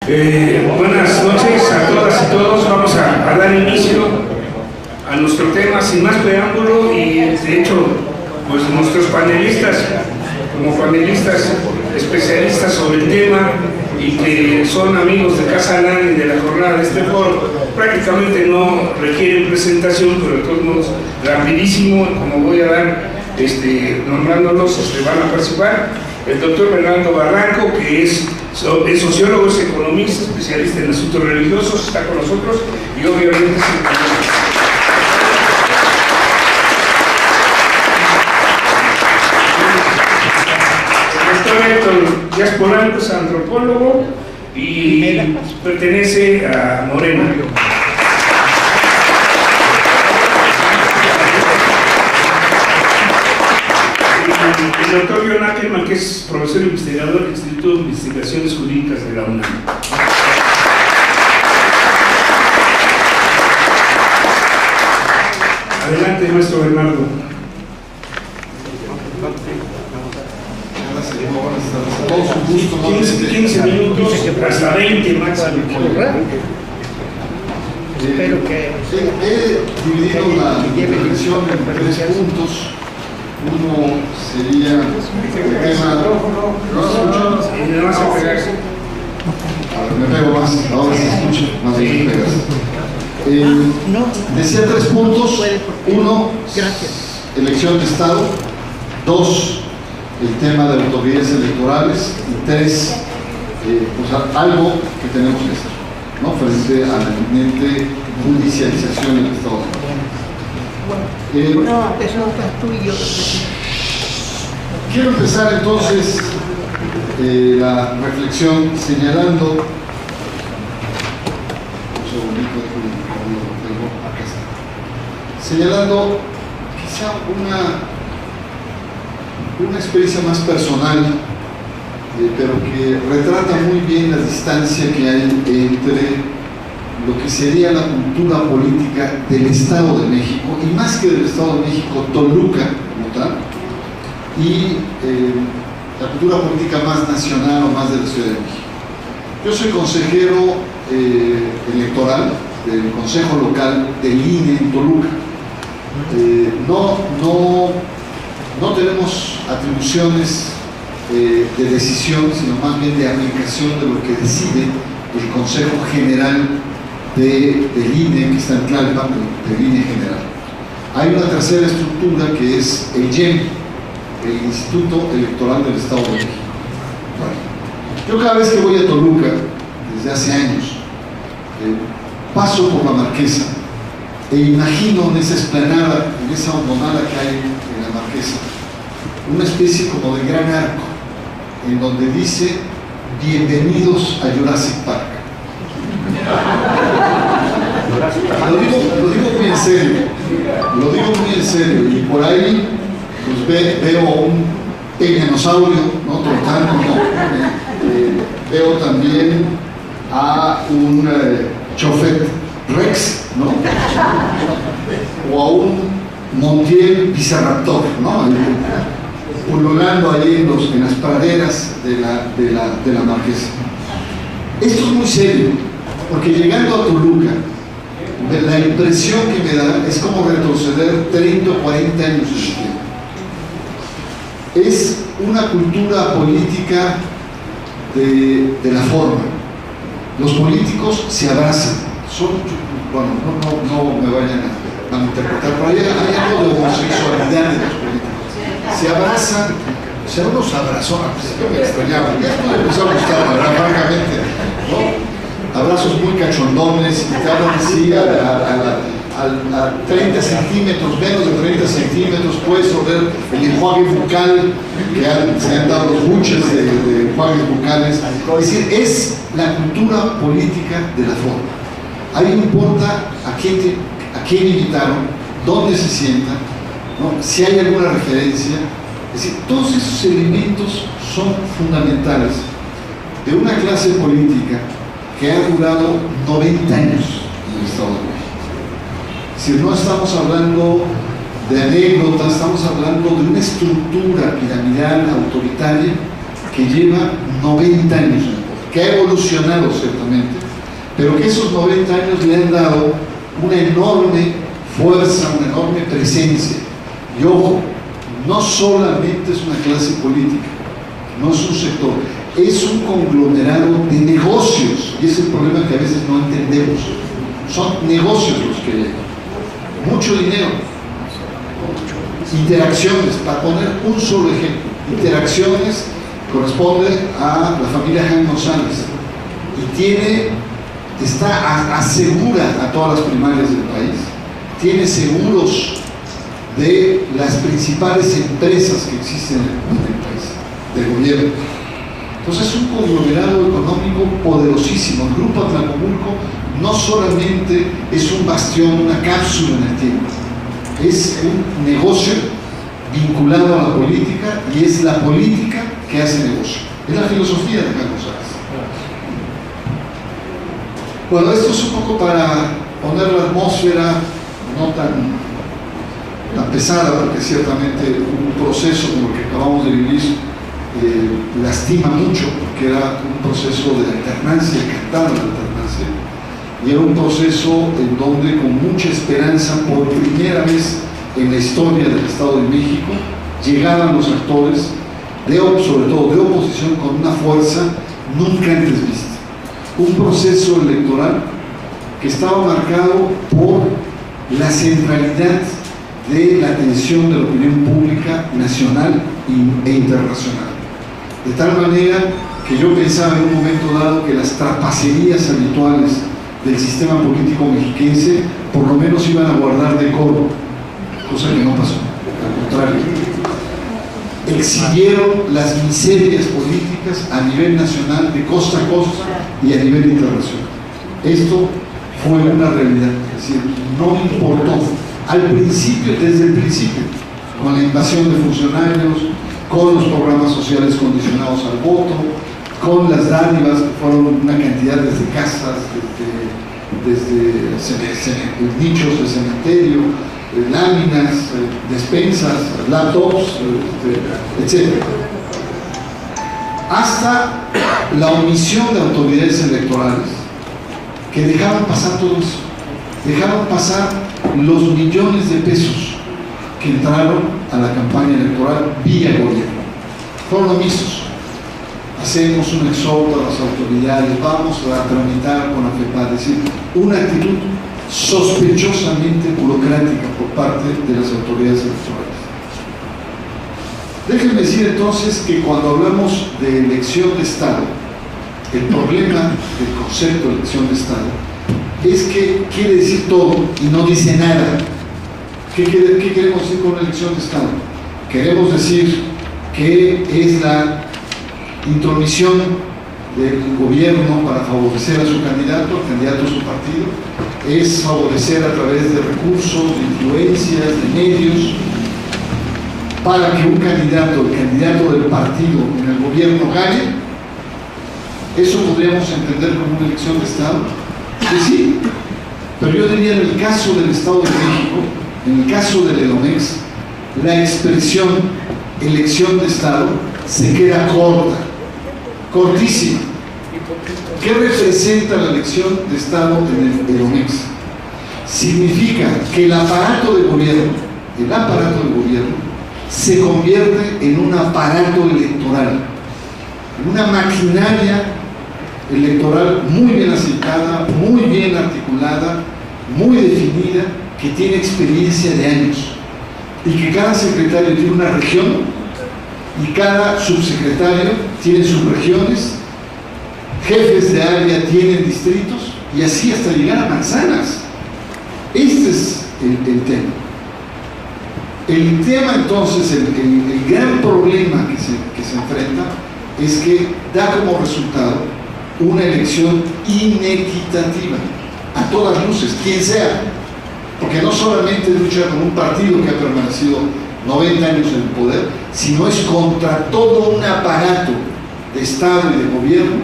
Buenas noches a todas y todos. Vamos a dar inicio a nuestro tema sin más preámbulo y de hecho pues nuestros panelistas, como panelistas especialistas sobre el tema y que son amigos de Casa Lan y de la jornada de este foro, prácticamente no requieren presentación, pero de todos modos rapidísimo, como voy a dar nombrándolos, van a participar el doctor Bernardo Barranco, que es sociólogo, es economista, especialista en asuntos religiosos, está con nosotros y obviamente el doctor Héctor Díaz Polanco es antropólogo y pertenece a Morena. El doctor John Ackerman, que es profesor investigador del Instituto de Investigaciones Jurídicas de la UNAM. Adelante, maestro Bernardo. 15 minutos, hasta 20 máximo. Espero que he dividido la reflexión en 3 puntos. Uno sería el tema. Me pego más, ahora se escucha más bien pegas. Decía 3 puntos. 1, elección de Estado. 2, el tema de autoridades electorales. Y 3, pues algo que tenemos que hacer, ¿no?, frente a la inminente judicialización del Estado. Quiero empezar entonces la reflexión señalando quizá una experiencia más personal, pero que retrata muy bien la distancia que hay entre lo que sería la cultura política del Estado de México, y más que del Estado de México, Toluca como tal, y la cultura política más nacional o más de la Ciudad de México. Yo soy consejero electoral del Consejo Local del INE en Toluca. No tenemos atribuciones de decisión, sino más bien de aplicación de lo que decide el Consejo General del INE, que está en Tlalpan, del INE General. Hay una tercera estructura que es el IEM, el Instituto Electoral del Estado de México. Bueno, yo cada vez que voy a Toluca, desde hace años, paso por la Marquesa e imagino en esa explanada, en esa hondonada que hay en la Marquesa, una especie como de gran arco, en donde dice: bienvenidos a Jurassic Park. Lo digo muy en serio, y por ahí pues veo un pequeñosaurio, ¿no?, trotando, ¿no? Veo también a un Chofet Rex, ¿no?, o a un Montiel Bizarraptor, ¿no?, pululando ahí en las praderas de la Marquesa. Esto es muy serio, porque llegando a Toluca, la impresión que me da es como retroceder 30 o 40 años en el tiempo. Es una cultura política de la forma. Los políticos se abrazan. Bueno, no me vayan a interpretar, pero hay algo de homosexualidad de los políticos. Se abrazan, o sea, unos abrazones. Yo me extrañaba, ya no me empezó a gustar, francamente, ¿no? Abrazos muy cachondones, y te hablan así a 30 centímetros, menos de 30 centímetros, puedes oler el enjuague bucal, que se han dado los buches de enjuagues bucales. Es decir, es la cultura política de la forma. Ahí no importa a quién invitaron, dónde se sientan, ¿no?, si hay alguna referencia. Es decir, todos esos elementos son fundamentales de una clase política que ha durado 90 años en el Estado de México. Si no estamos hablando de anécdotas, estamos hablando de una estructura piramidal autoritaria que lleva 90 años en el poder, que ha evolucionado ciertamente, pero que esos 90 años le han dado una enorme fuerza, una enorme presencia. Y ojo, no solamente es una clase política, no es un sector, es un conglomerado de negocios, y ese es el problema que a veces no entendemos. Son negocios los que llegan, mucho dinero, interacciones, para poner un solo ejemplo, interacciones corresponde a la familia Jaime González y asegura a todas las primarias del país, tiene seguros de las principales empresas que existen en el país, del gobierno. Entonces es un conglomerado económico poderosísimo. El Grupo Atlacomulco no solamente es un bastión, una cápsula en el tiempo, es un negocio vinculado a la política, y es la política que hace negocio. Es la filosofía de Jaime González. Bueno, esto es un poco para poner la atmósfera no tan pesada, porque ciertamente un proceso como el que acabamos de vivir lastima mucho, porque era un proceso de alternancia, cantar la alternancia, y era un proceso en donde, con mucha esperanza, por primera vez en la historia del Estado de México, llegaban los actores, sobre todo de oposición, con una fuerza nunca antes vista. Un proceso electoral que estaba marcado por la centralidad de la atención de la opinión pública nacional e internacional. De tal manera que yo pensaba en un momento dado que las trapacerías habituales del sistema político mexiquense por lo menos iban a guardar decoro, cosa que no pasó. Al contrario, exhibieron las miserias políticas a nivel nacional, de costa a costa y a nivel internacional. Esto fue una realidad, es decir, no importó. Al principio, desde el principio, con la invasión de funcionarios, con los programas sociales condicionados al voto, con las dádivas que fueron una cantidad desde casas, desde nichos de cementerio, láminas, despensas, laptops, etc. Hasta la omisión de autoridades electorales que dejaban pasar todo eso, dejaban pasar los millones de pesos que entraron a la campaña electoral vía gobierno. Fueron omisos. Hacemos un exhorto a las autoridades, vamos a tramitar con AFEPAD, es decir, una actitud sospechosamente burocrática por parte de las autoridades electorales. Déjenme decir entonces que cuando hablamos de elección de Estado, el problema del concepto de elección de Estado es que quiere decir todo y no dice nada. ¿Qué queremos decir con una elección de Estado? Queremos decir que es la intromisión del gobierno para favorecer a su candidato, al candidato de su partido, es favorecer a través de recursos, de influencias, de medios, para que un candidato, el candidato del partido en el gobierno, gane. Eso podríamos entender como una elección de Estado. Que sí, pero yo diría, en el caso del Estado de México, en el caso del EDOMEX, la expresión elección de Estado se queda corta, cortísima. ¿Qué representa la elección de Estado en el EDOMEX? Significa que el aparato de gobierno se convierte en un aparato electoral, en una maquinaria electoral muy bien aceitada, muy bien articulada, muy definida, que tiene experiencia de años, y que cada secretario tiene una región y cada subsecretario tiene subregiones, jefes de área tienen distritos, y así hasta llegar a manzanas. Este es el tema. El tema entonces, el gran problema que se enfrenta es que da como resultado una elección inequitativa, a todas luces, quien sea, porque no solamente lucha con un partido que ha permanecido 90 años en el poder, sino es contra todo un aparato de Estado y de gobierno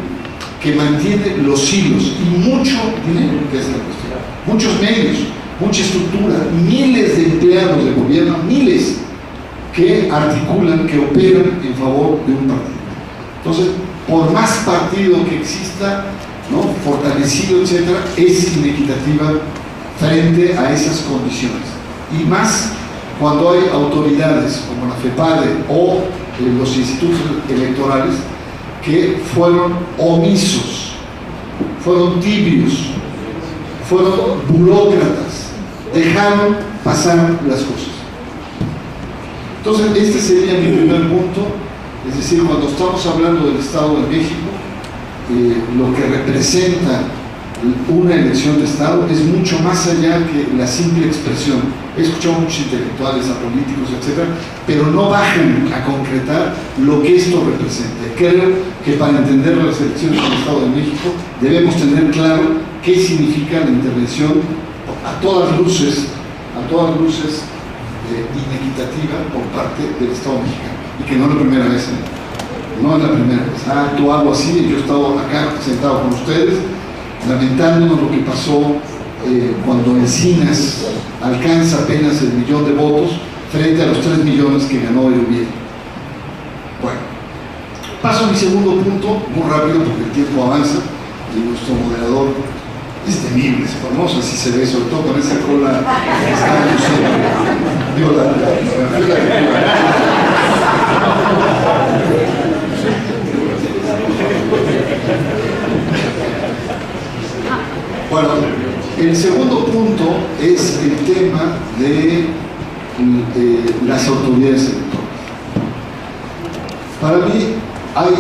que mantiene los hilos y mucho dinero, que es la cuestión, muchos medios, mucha estructura, miles de empleados de gobierno, miles que articulan, que operan en favor de un partido. Entonces, por más partido que exista, ¿no?, fortalecido, etcétera, es inequitativa frente a esas condiciones. Y más cuando hay autoridades como la FEPADE o los institutos electorales que fueron omisos, fueron tibios, fueron burócratas, dejaron pasar las cosas. Entonces, este sería mi primer punto. Es decir, cuando estamos hablando del Estado de México, lo que representa una elección de Estado es mucho más allá que la simple expresión. He escuchado a muchos intelectuales, a políticos, etcétera, pero no bajan a concretar lo que esto representa. Creo que para entender las elecciones del Estado de México debemos tener claro qué significa la intervención a todas luces inequitativa por parte del Estado mexicano, y que no es la primera vez, no es la primera vez. Ha actuado así. Yo he estado acá sentado con ustedes lamentándonos lo que pasó cuando Encinas alcanza apenas el 1 millón de votos frente a los 3 millones que ganó el Uriel. Bueno, paso a mi segundo punto, muy rápido porque el tiempo avanza y nuestro moderador es temible, es famoso, así se ve, sobre todo con esa cola que está luciendo. Digo, bueno, el segundo punto es el tema de las autoridades electorales. Para mí hay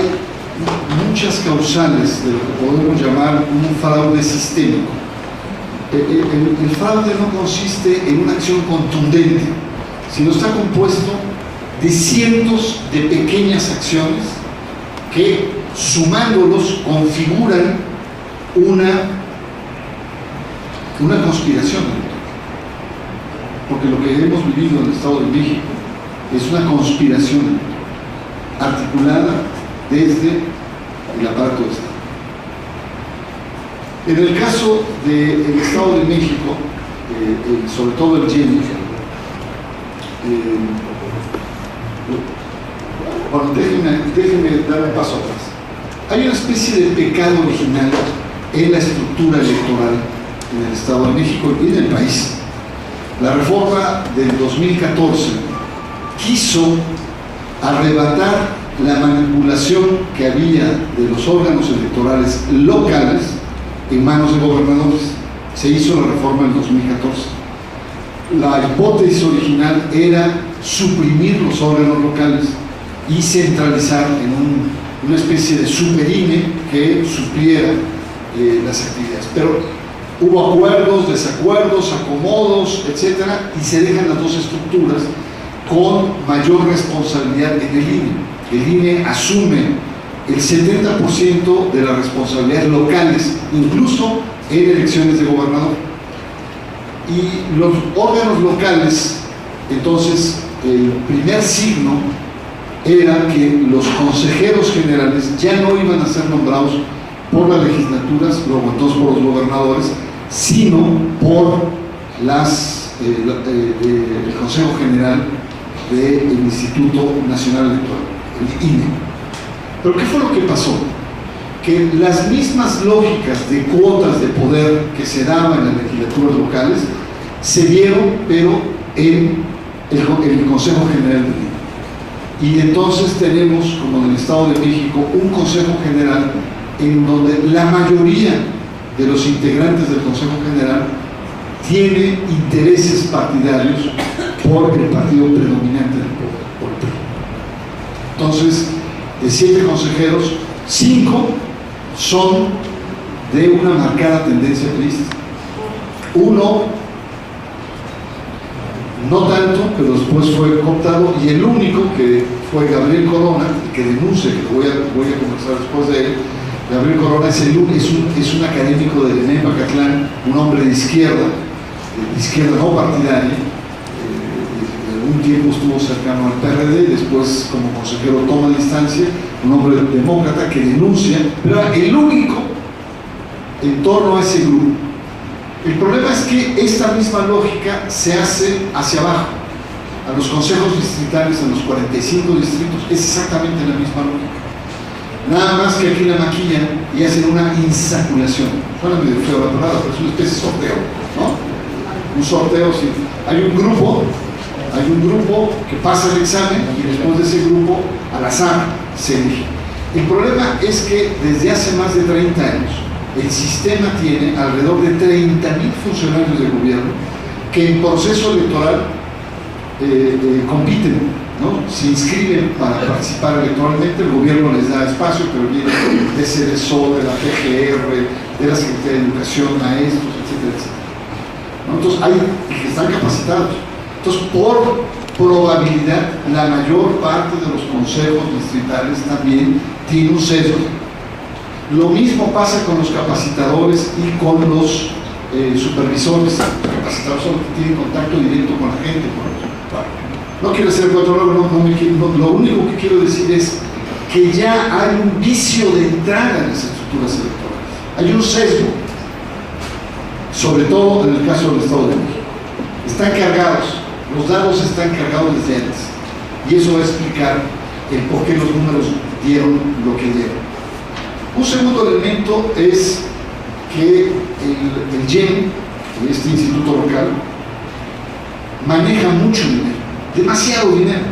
muchas causales de lo que podemos llamar un fraude sistémico. El fraude no consiste en una acción contundente, sino está compuesto de cientos de pequeñas acciones que, sumándolos, configuran una conspiración. Porque lo que hemos vivido en el Estado de México es una conspiración articulada desde el aparato de Estado. En el caso del Estado de México, sobre todo el INE, bueno, déjenme dar un paso atrás. Hay una especie de pecado original en la estructura electoral en el Estado de México y en el país. La reforma del 2014 quiso arrebatar la manipulación que había de los órganos electorales locales en manos de gobernadores. Se hizo la reforma en 2014. La hipótesis original era suprimir los órganos locales y centralizar en una especie de super INE que supliera las actividades. Pero hubo acuerdos, desacuerdos, acomodos, etcétera, y se dejan las dos estructuras con mayor responsabilidad en el INE. El INE asume el 70% de las responsabilidades locales, incluso en elecciones de gobernador. Y los órganos locales, entonces, el primer signo era que los consejeros generales ya no iban a ser nombrados por las legislaturas, luego entonces por los gobernadores, sino por el Consejo General del Instituto Nacional Electoral, el INE. Pero ¿qué fue lo que pasó? Que las mismas lógicas de cuotas de poder que se daban en las legislaturas locales se dieron, pero en el Consejo General del INE. Y entonces tenemos, como en el Estado de México, un Consejo General en donde la mayoría de los integrantes del Consejo General tiene intereses partidarios por el partido predominante del poder, por el PRI. Entonces, de 7 consejeros, 5 son de una marcada tendencia priista. 1, no tanto, pero después fue cooptado, y el único que fue Gabriel Corona, que denuncia, que voy a conversar después de él. Gabriel Corona es un académico del ENEM Acatlán, un hombre de izquierda no partidaria. Un tiempo estuvo cercano al PRD, después como consejero toma distancia, un hombre demócrata que denuncia, pero era el único en torno a ese grupo. El problema es que esta misma lógica se hace hacia abajo, a los consejos distritales, a los 45 distritos, es exactamente la misma lógica. Nada más que aquí la maquillan y hacen una insaculación. Suena medio feo la palabra, pero es una especie de sorteo, ¿no? Un sorteo, sí. Hay un grupo que pasa el examen y después de ese grupo, al azar, se elige. El problema es que desde hace más de 30 años, el sistema tiene alrededor de 30,000 funcionarios de gobierno que en proceso electoral compiten, ¿no? Se inscriben para participar electoralmente, el gobierno les da espacio, pero viene de CDSO, de la PGR, de la Secretaría de Educación, maestros, etcétera, etcétera, ¿no? Entonces hay que están capacitados. Entonces, por probabilidad, la mayor parte de los consejos distritales también tiene un sesgo. Lo mismo pasa con los capacitadores y con los supervisores. Los capacitadores son los que tienen contacto directo con la gente. No quiero ser controlador, lo único que quiero decir es que ya hay un vicio de entrada en las estructuras electorales. Hay un sesgo, sobre todo en el caso del Estado de México. Están cargados, los dados están cargados desde antes. Y eso va a explicar el por qué los números dieron lo que dieron. Un segundo elemento es que el IEM, este instituto local, maneja mucho dinero, demasiado dinero,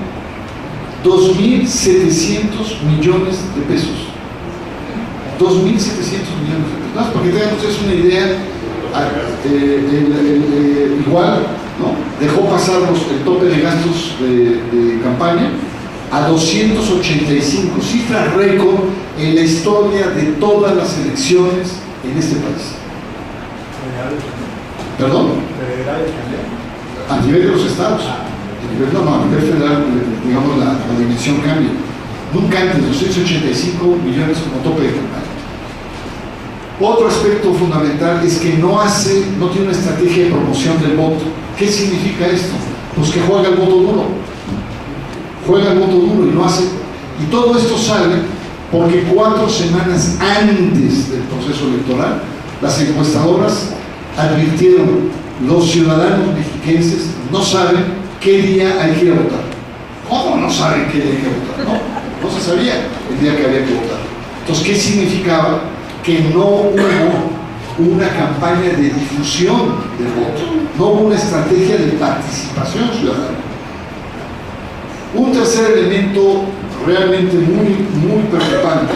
2.700 millones de pesos. 2.700 millones de pesos. Nada más para que tengan ustedes una idea, igual, ¿no? Dejó pasar el tope de gastos de campaña a 285, cifra récord en la historia de todas las elecciones en este país. ¿Perdón? A nivel de los estados. A nivel federal, digamos, la dimensión cambia. Nunca antes, 285 millones como tope de campaña. Otro aspecto fundamental es que no tiene una estrategia de promoción del voto. ¿Qué significa esto? Pues que juega el voto duro. Juega el voto duro y lo hace. Y todo esto sale porque 4 semanas antes del proceso electoral, las encuestadoras advirtieron: los ciudadanos mexiquenses no saben qué día hay que ir a votar. ¿Cómo no saben qué día hay que votar? No se sabía el día que había que votar. Entonces, ¿qué significaba? Que no hubo una campaña de difusión del voto, no hubo una estrategia de participación ciudadana. Un tercer elemento realmente muy preocupante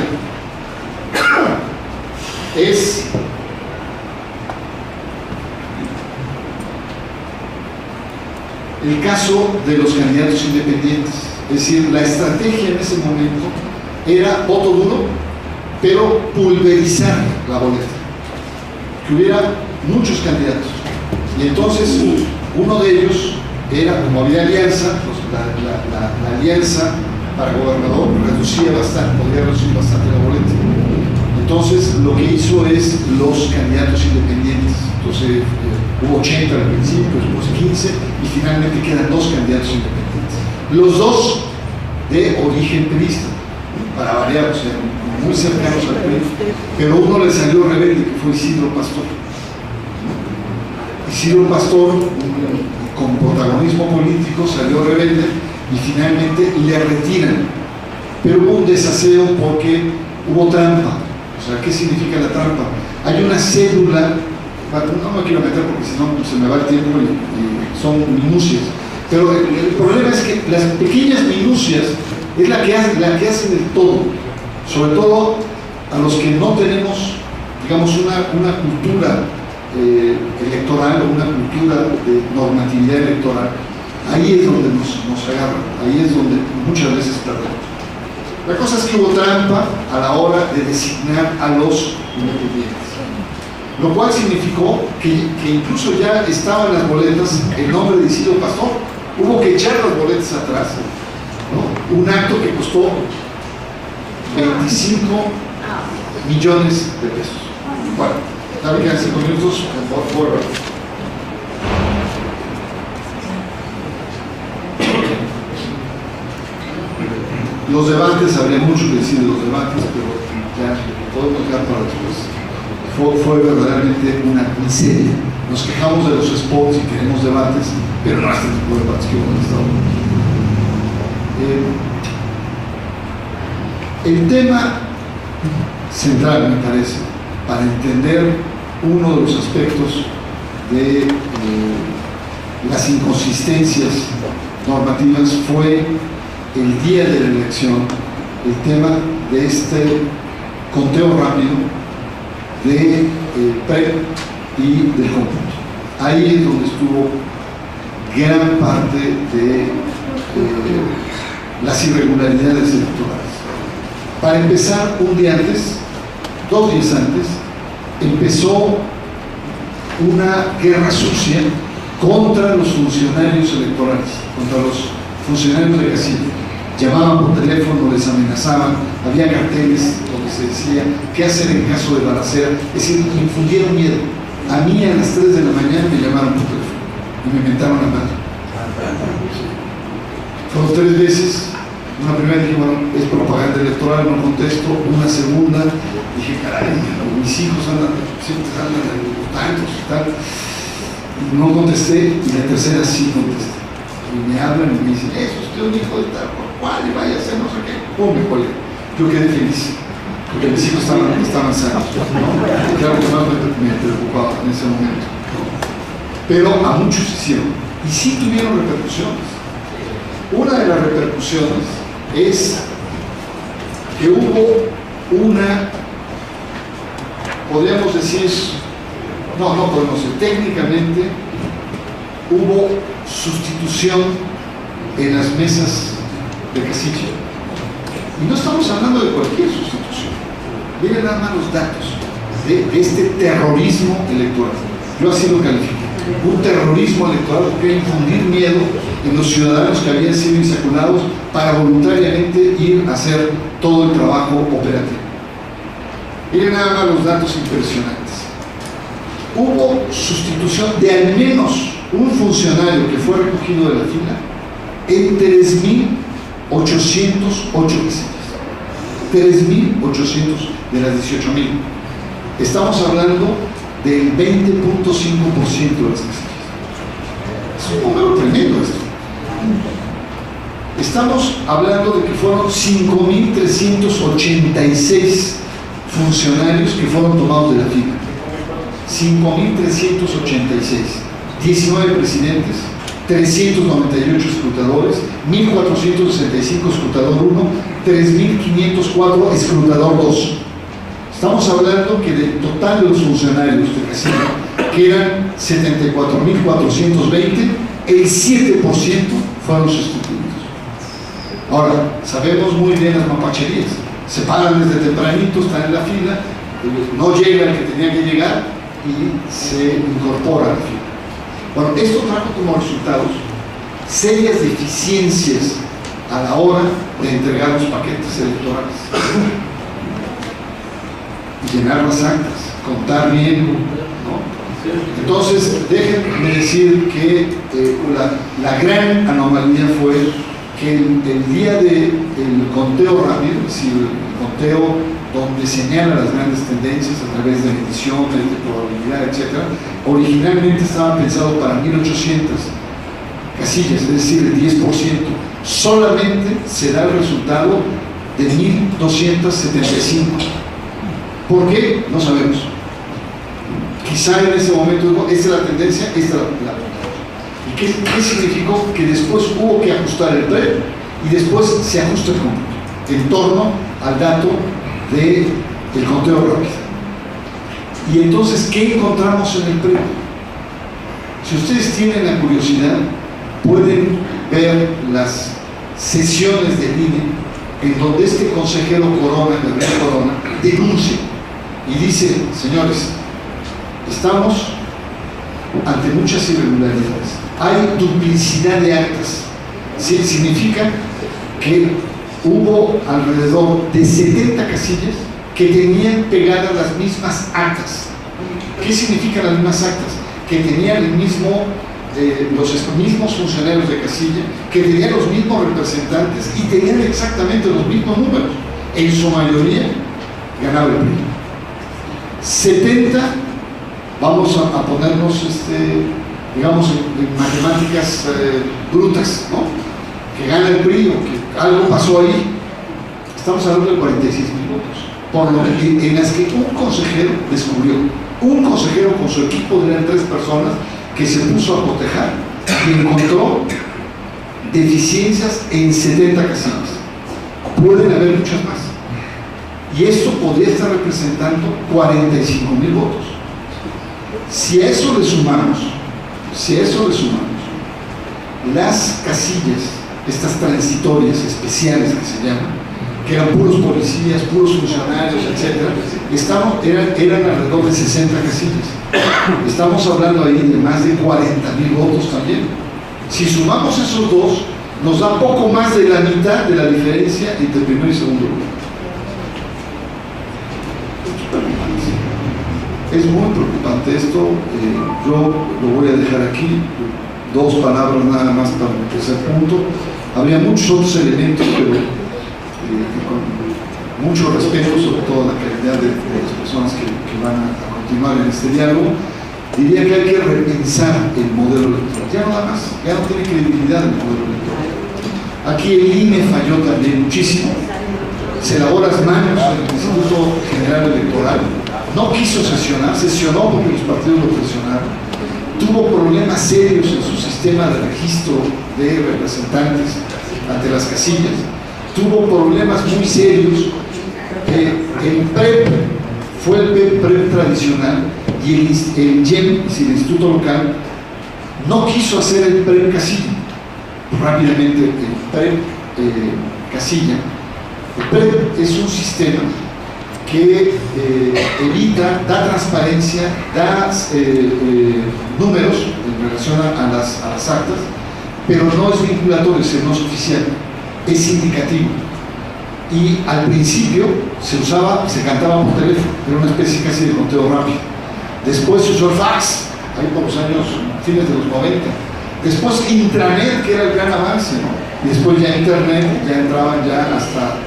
es el caso de los candidatos independientes. Es decir, la estrategia en ese momento era voto duro, pero pulverizar la boleta, que hubiera muchos candidatos. Y entonces uno de ellos era, como había alianza, pues la alianza para gobernador podría reducir bastante la boleta. Entonces lo que hizo es los candidatos independientes. Entonces hubo 80 al principio, después 15 y finalmente quedan 2 candidatos independientes. Los 2 de origen priista, para variar, o sea, muy cercanos al PRI, pero uno le salió rebelde, que fue Isidro Pastor. Isidro Pastor, con protagonismo político, salió rebelde y finalmente le retiran. Pero hubo un desaseo porque hubo trampa. O sea, ¿qué significa la trampa? Hay una cédula, no me quiero meter porque si no se me va el tiempo y son minucias, pero el problema es que las pequeñas minucias es la que hacen el todo. Sobre todo a los que no tenemos, digamos, una cultura electoral o una cultura de normatividad electoral. Ahí es donde nos agarran, ahí es donde muchas veces perdemos. La cosa es que hubo trampa a la hora de designar a los independientes, lo cual significó que incluso ya estaban las boletas el nombre de Isidro Pastor. Hubo que echar las boletas atrás, ¿no? Un acto que costó 25 millones de pesos. Bueno, ya me quedan 5 minutos, por favor. Los debates, habría mucho que decir de los debates, pero ya podemos dejar para después. Fue verdaderamente una miseria. Nos quejamos de los spots y queremos debates, pero no este tipo de debates que hemos estado. El tema central, me parece, para entender uno de los aspectos de las inconsistencias normativas fue el día de la elección, el tema de este conteo rápido de PREP y del cómputo. Ahí es donde estuvo gran parte de las irregularidades electorales. Para empezar, un día antes, 2 días antes, empezó una guerra sucia contra los funcionarios electorales, contra los funcionarios de casilla. Llamaban por teléfono, les amenazaban, había carteles donde se decía qué hacer en caso de balacera, es decir, infundieron miedo. A mí a las 3 de la mañana me llamaron por teléfono y me mentaron la madre. Fueron 3 veces. Una primera dije, bueno, es propaganda electoral, no contesto. Una segunda, dije, caray, mis hijos siempre andan en los tantos y tal. Y no contesté, y la tercera sí contesté. Y me hablan y me dicen, eso, usted es un hijo de tal, por cuál, y vaya a hacer no sé qué. ¡Pum! Me colgué. Yo quedé feliz, porque mis hijos estaban sanos, ¿no? Claro que más me preocupaba en ese momento, ¿no? Pero a muchos hicieron, y sí tuvieron repercusiones. Una de las repercusiones es que hubo una, podríamos decir, no podemos decir, técnicamente hubo sustitución en las mesas de casilla. Y no estamos hablando de cualquier sustitución. Miren nada más los datos de este terrorismo electoral. Yo así lo califico. Un terrorismo electoral que iba a infundir miedo en los ciudadanos que habían sido insaculados para voluntariamente ir a hacer todo el trabajo operativo. Miren nada más los datos impresionantes. Hubo sustitución de al menos un funcionario que fue recogido de la fila en 3.808 casillas. 3.800 de las 18.000. Estamos hablando del 20.5% de las casillas. Es un número tremendo esto. Estamos hablando de que fueron 5.386 funcionarios que fueron tomados de la fila. 5.386. 19 presidentes, 398 escrutadores, 1.465 escrutador 1, 3.504 escrutador 2. Estamos hablando que del total de los funcionarios de casilla, que eran 74.420, el 7% fueron sustituidos. Ahora, sabemos muy bien las mapacherías. Se paran desde tempranito, están en la fila, no llega el que tenía que llegar y se incorpora a la fila. Bueno, esto trajo como resultados serias deficiencias a la hora de entregar los paquetes electorales. Llenar las actas, contar bien, ¿no? Entonces, déjenme decir que la gran anomalía fue que el día del conteo rápido, es decir, el conteo donde señala las grandes tendencias a través de mediciones, de probabilidad, etc., originalmente estaba pensado para 1.800 casillas, es decir, el 10%. Solamente se da el resultado de 1.275. ¿Por qué? No sabemos. Quizá en ese momento, esta es la tendencia, esta es la puntada. ¿Y qué significó? Que después hubo que ajustar el PREP y después se ajusta el cómputo en torno al dato del conteo rápido. Y entonces, ¿qué encontramos en el PREP? Si ustedes tienen la curiosidad, pueden ver las sesiones del INE en donde este consejero Corona, Gabriel Corona, denuncia y dice, señores, estamos ante muchas irregularidades, hay duplicidad de actas. ¿Sí? Significa que hubo alrededor de 70 casillas que tenían pegadas las mismas actas. ¿Qué significan las mismas actas? Que tenían los mismos funcionarios de casilla, que tenían los mismos representantes y tenían exactamente los mismos números. En su mayoría ganaba el PRI. 70, vamos a ponernos, digamos, en matemáticas brutas, ¿no? Que gana el PRI o que algo pasó ahí. Estamos hablando de 46.000 votos. en las que un consejero descubrió, un consejero con su equipo, eran 3 personas, que se puso a cotejar y encontró deficiencias en 70 casillas. Pueden haber muchas más. Y esto podría estar representando 45,000 votos. Si a eso le sumamos las casillas, estas transitorias especiales que se llaman, que eran puros policías, puros funcionarios, etc., eran alrededor de 60 casillas. Estamos hablando ahí de más de 40,000 votos también. Si sumamos esos dos, nos da poco más de la mitad de la diferencia entre primer y segundo lugar. Es muy preocupante esto. Yo lo voy a dejar aquí. 2 palabras nada más para el tercer punto. Habría muchos otros elementos, pero con mucho respeto, sobre todo a la calidad de las personas que van a continuar en este diálogo, diría que hay que repensar el modelo electoral. Ya nada más, ya no tiene credibilidad el modelo electoral. Aquí el INE falló también muchísimo. Se lavó las manos el Instituto General Electoral. No quiso sesionar, sesionó porque los partidos lo presionaron. Tuvo problemas serios en su sistema de registro de representantes ante las casillas. Tuvo problemas muy serios. El PREP fue el PREP tradicional y el IEM, es decir, el Instituto Local, no quiso hacer el PREP casilla. Rápidamente, el PREP casilla. El PREP es un sistema que evita, da transparencia, da números en relación a las actas, pero no es vinculatorio, no es oficial, es indicativo. Y al principio se cantaba por teléfono, era una especie casi de conteo rápido. Después se usó el fax, ahí por los años, fines de los 90. Después intranet, que era el gran avance, ¿no? Y después ya internet, ya entraban ya hasta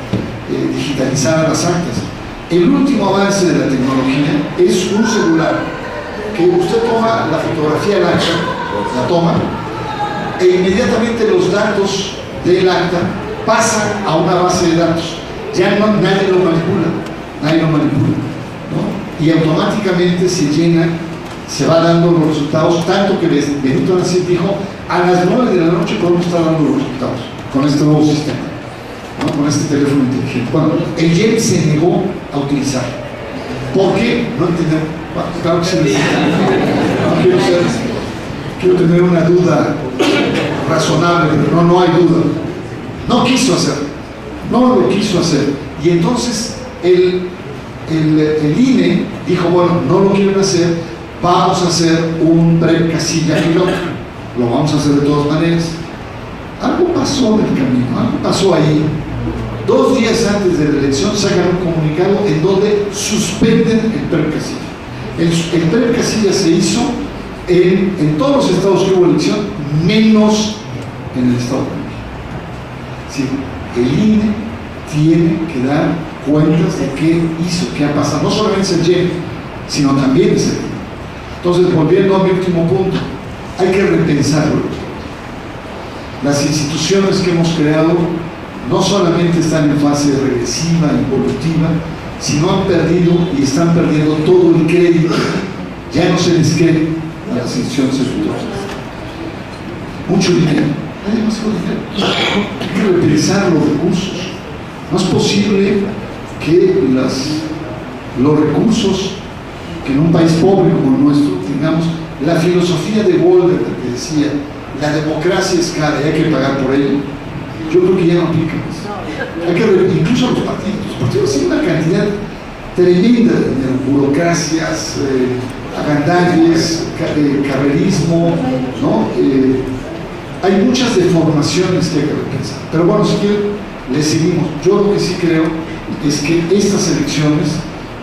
digitalizar las actas. El último avance de la tecnología es un celular que usted toma la fotografía del acta, la toma, e inmediatamente los datos del acta pasan a una base de datos. Ya nadie lo manipula, ¿no? Y automáticamente se llena, se va dando los resultados, tanto que Benito Nassim dijo, a las 9 de la noche podemos estar dando los resultados con este nuevo sistema, ¿no? Con este teléfono inteligente. Bueno, el IEM se negó a utilizar. ¿Por qué? No entendemos. Bueno, claro que se necesita. No quiero tener una duda razonable, pero no hay duda. No quiso hacer. No lo quiso hacer. Y entonces el INE dijo, bueno, no lo quieren hacer, vamos a hacer un PREP casilla piloto. Lo vamos a hacer de todas maneras. Algo pasó en el camino, algo pasó ahí. 2 días antes de la elección sacan un comunicado en donde suspenden el PREP casilla. El PREP casilla se hizo en todos los estados que hubo elección, menos en el estado de México. Sí, el INE tiene que dar cuentas de qué hizo, qué ha pasado. No solamente es el IEM, sino también es el INE. Entonces, volviendo a mi último punto, hay que repensarlo. Las instituciones que hemos creado no solamente están en fase regresiva, involutiva, sino han perdido y están perdiendo todo el crédito. Ya no se les cree a las instituciones electorales. Mucho dinero, hay demasiado dinero. Hay que repensar los recursos. No es posible que los recursos que en un país pobre como el nuestro tengamos la filosofía de Walder que decía la democracia es cara y hay que pagar por ello. Yo creo que ya no aplica más. Incluso los partidos tienen una cantidad tremenda de burocracias, agandalles, carrerismo, ¿no? Hay muchas deformaciones que hay que repensar. Pero bueno, si quieren, le seguimos. Yo lo que sí creo es que estas elecciones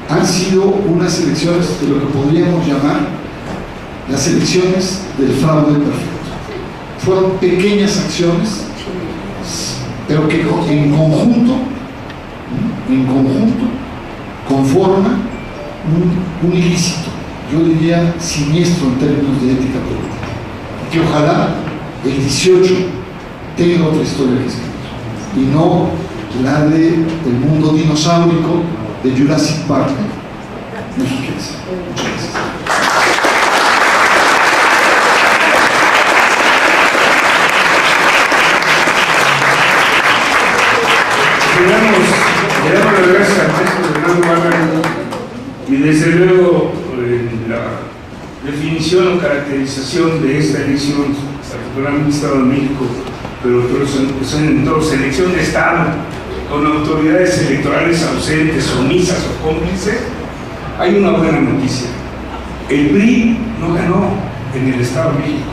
han sido unas elecciones de lo que podríamos llamar las elecciones del fraude perfecto. Fueron pequeñas acciones, pero que en conjunto conforman un ilícito, yo diría siniestro en términos de ética política, que ojalá el 18 tenga otra historia que escribir y no la del mundo dinosaurico de Jurassic Park mexicanos. Muchas gracias. Le damos las gracias al maestro Fernando Barranco y desde luego la definición o caracterización de esta elección, particularmente Estado de México, pero son en todos elección de Estado, con autoridades electorales ausentes, omisas o cómplices. Hay una buena noticia: el PRI no ganó en el Estado de México.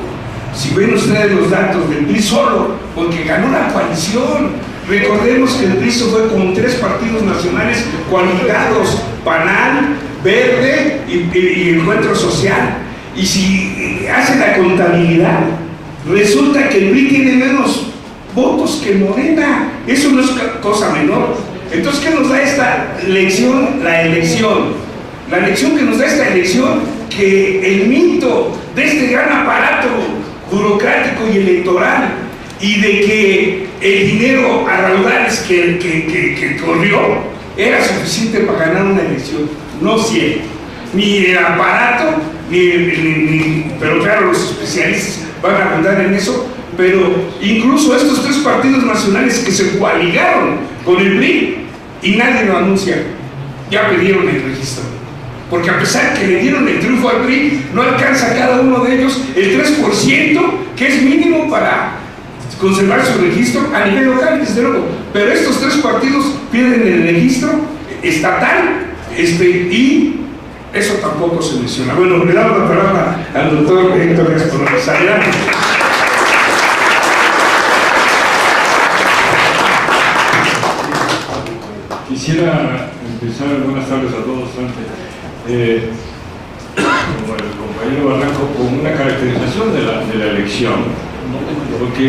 Si ven ustedes los datos del PRI solo, porque ganó la coalición. Recordemos que el PRI fue con 3 partidos nacionales coaligados: PANAL, Verde y Encuentro Social. Y si hace la contabilidad, resulta que el PRI tiene menos votos que Morena. Eso no es cosa menor. Entonces, ¿qué nos da esta elección? La elección que nos da esta elección, que el mito de este gran aparato burocrático y electoral, y de que el dinero a raudales que corrió era suficiente para ganar una elección. No cierto. Ni el aparato, pero claro, los especialistas van a abundar en eso, pero incluso estos 3 partidos nacionales que se coaligaron con el PRI y nadie lo anuncia, ya pidieron el registro. Porque a pesar que le dieron el triunfo al PRI, no alcanza cada uno de ellos el 3%, que es mínimo para conservar su registro a nivel local, desde luego. Pero estos 3 partidos pierden el registro estatal, y eso tampoco se menciona. Bueno, le damos la palabra al doctor Héctor Espinosa. Adelante. Quisiera empezar, buenas tardes a todos, como el compañero Barranco, con una caracterización de la elección, porque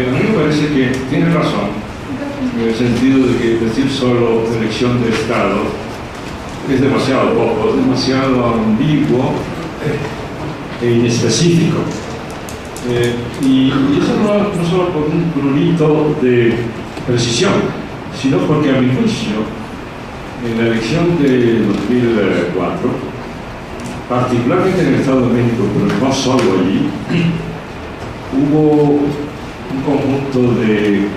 a mí me parece que tiene razón, en el sentido de que decir solo elección de Estado es demasiado poco, es demasiado ambiguo e inespecífico. Y eso no solo por un prurito de precisión, sino porque a mi juicio, en la elección de 2004, particularmente en el Estado de México, pero no solo allí, hubo un conjunto de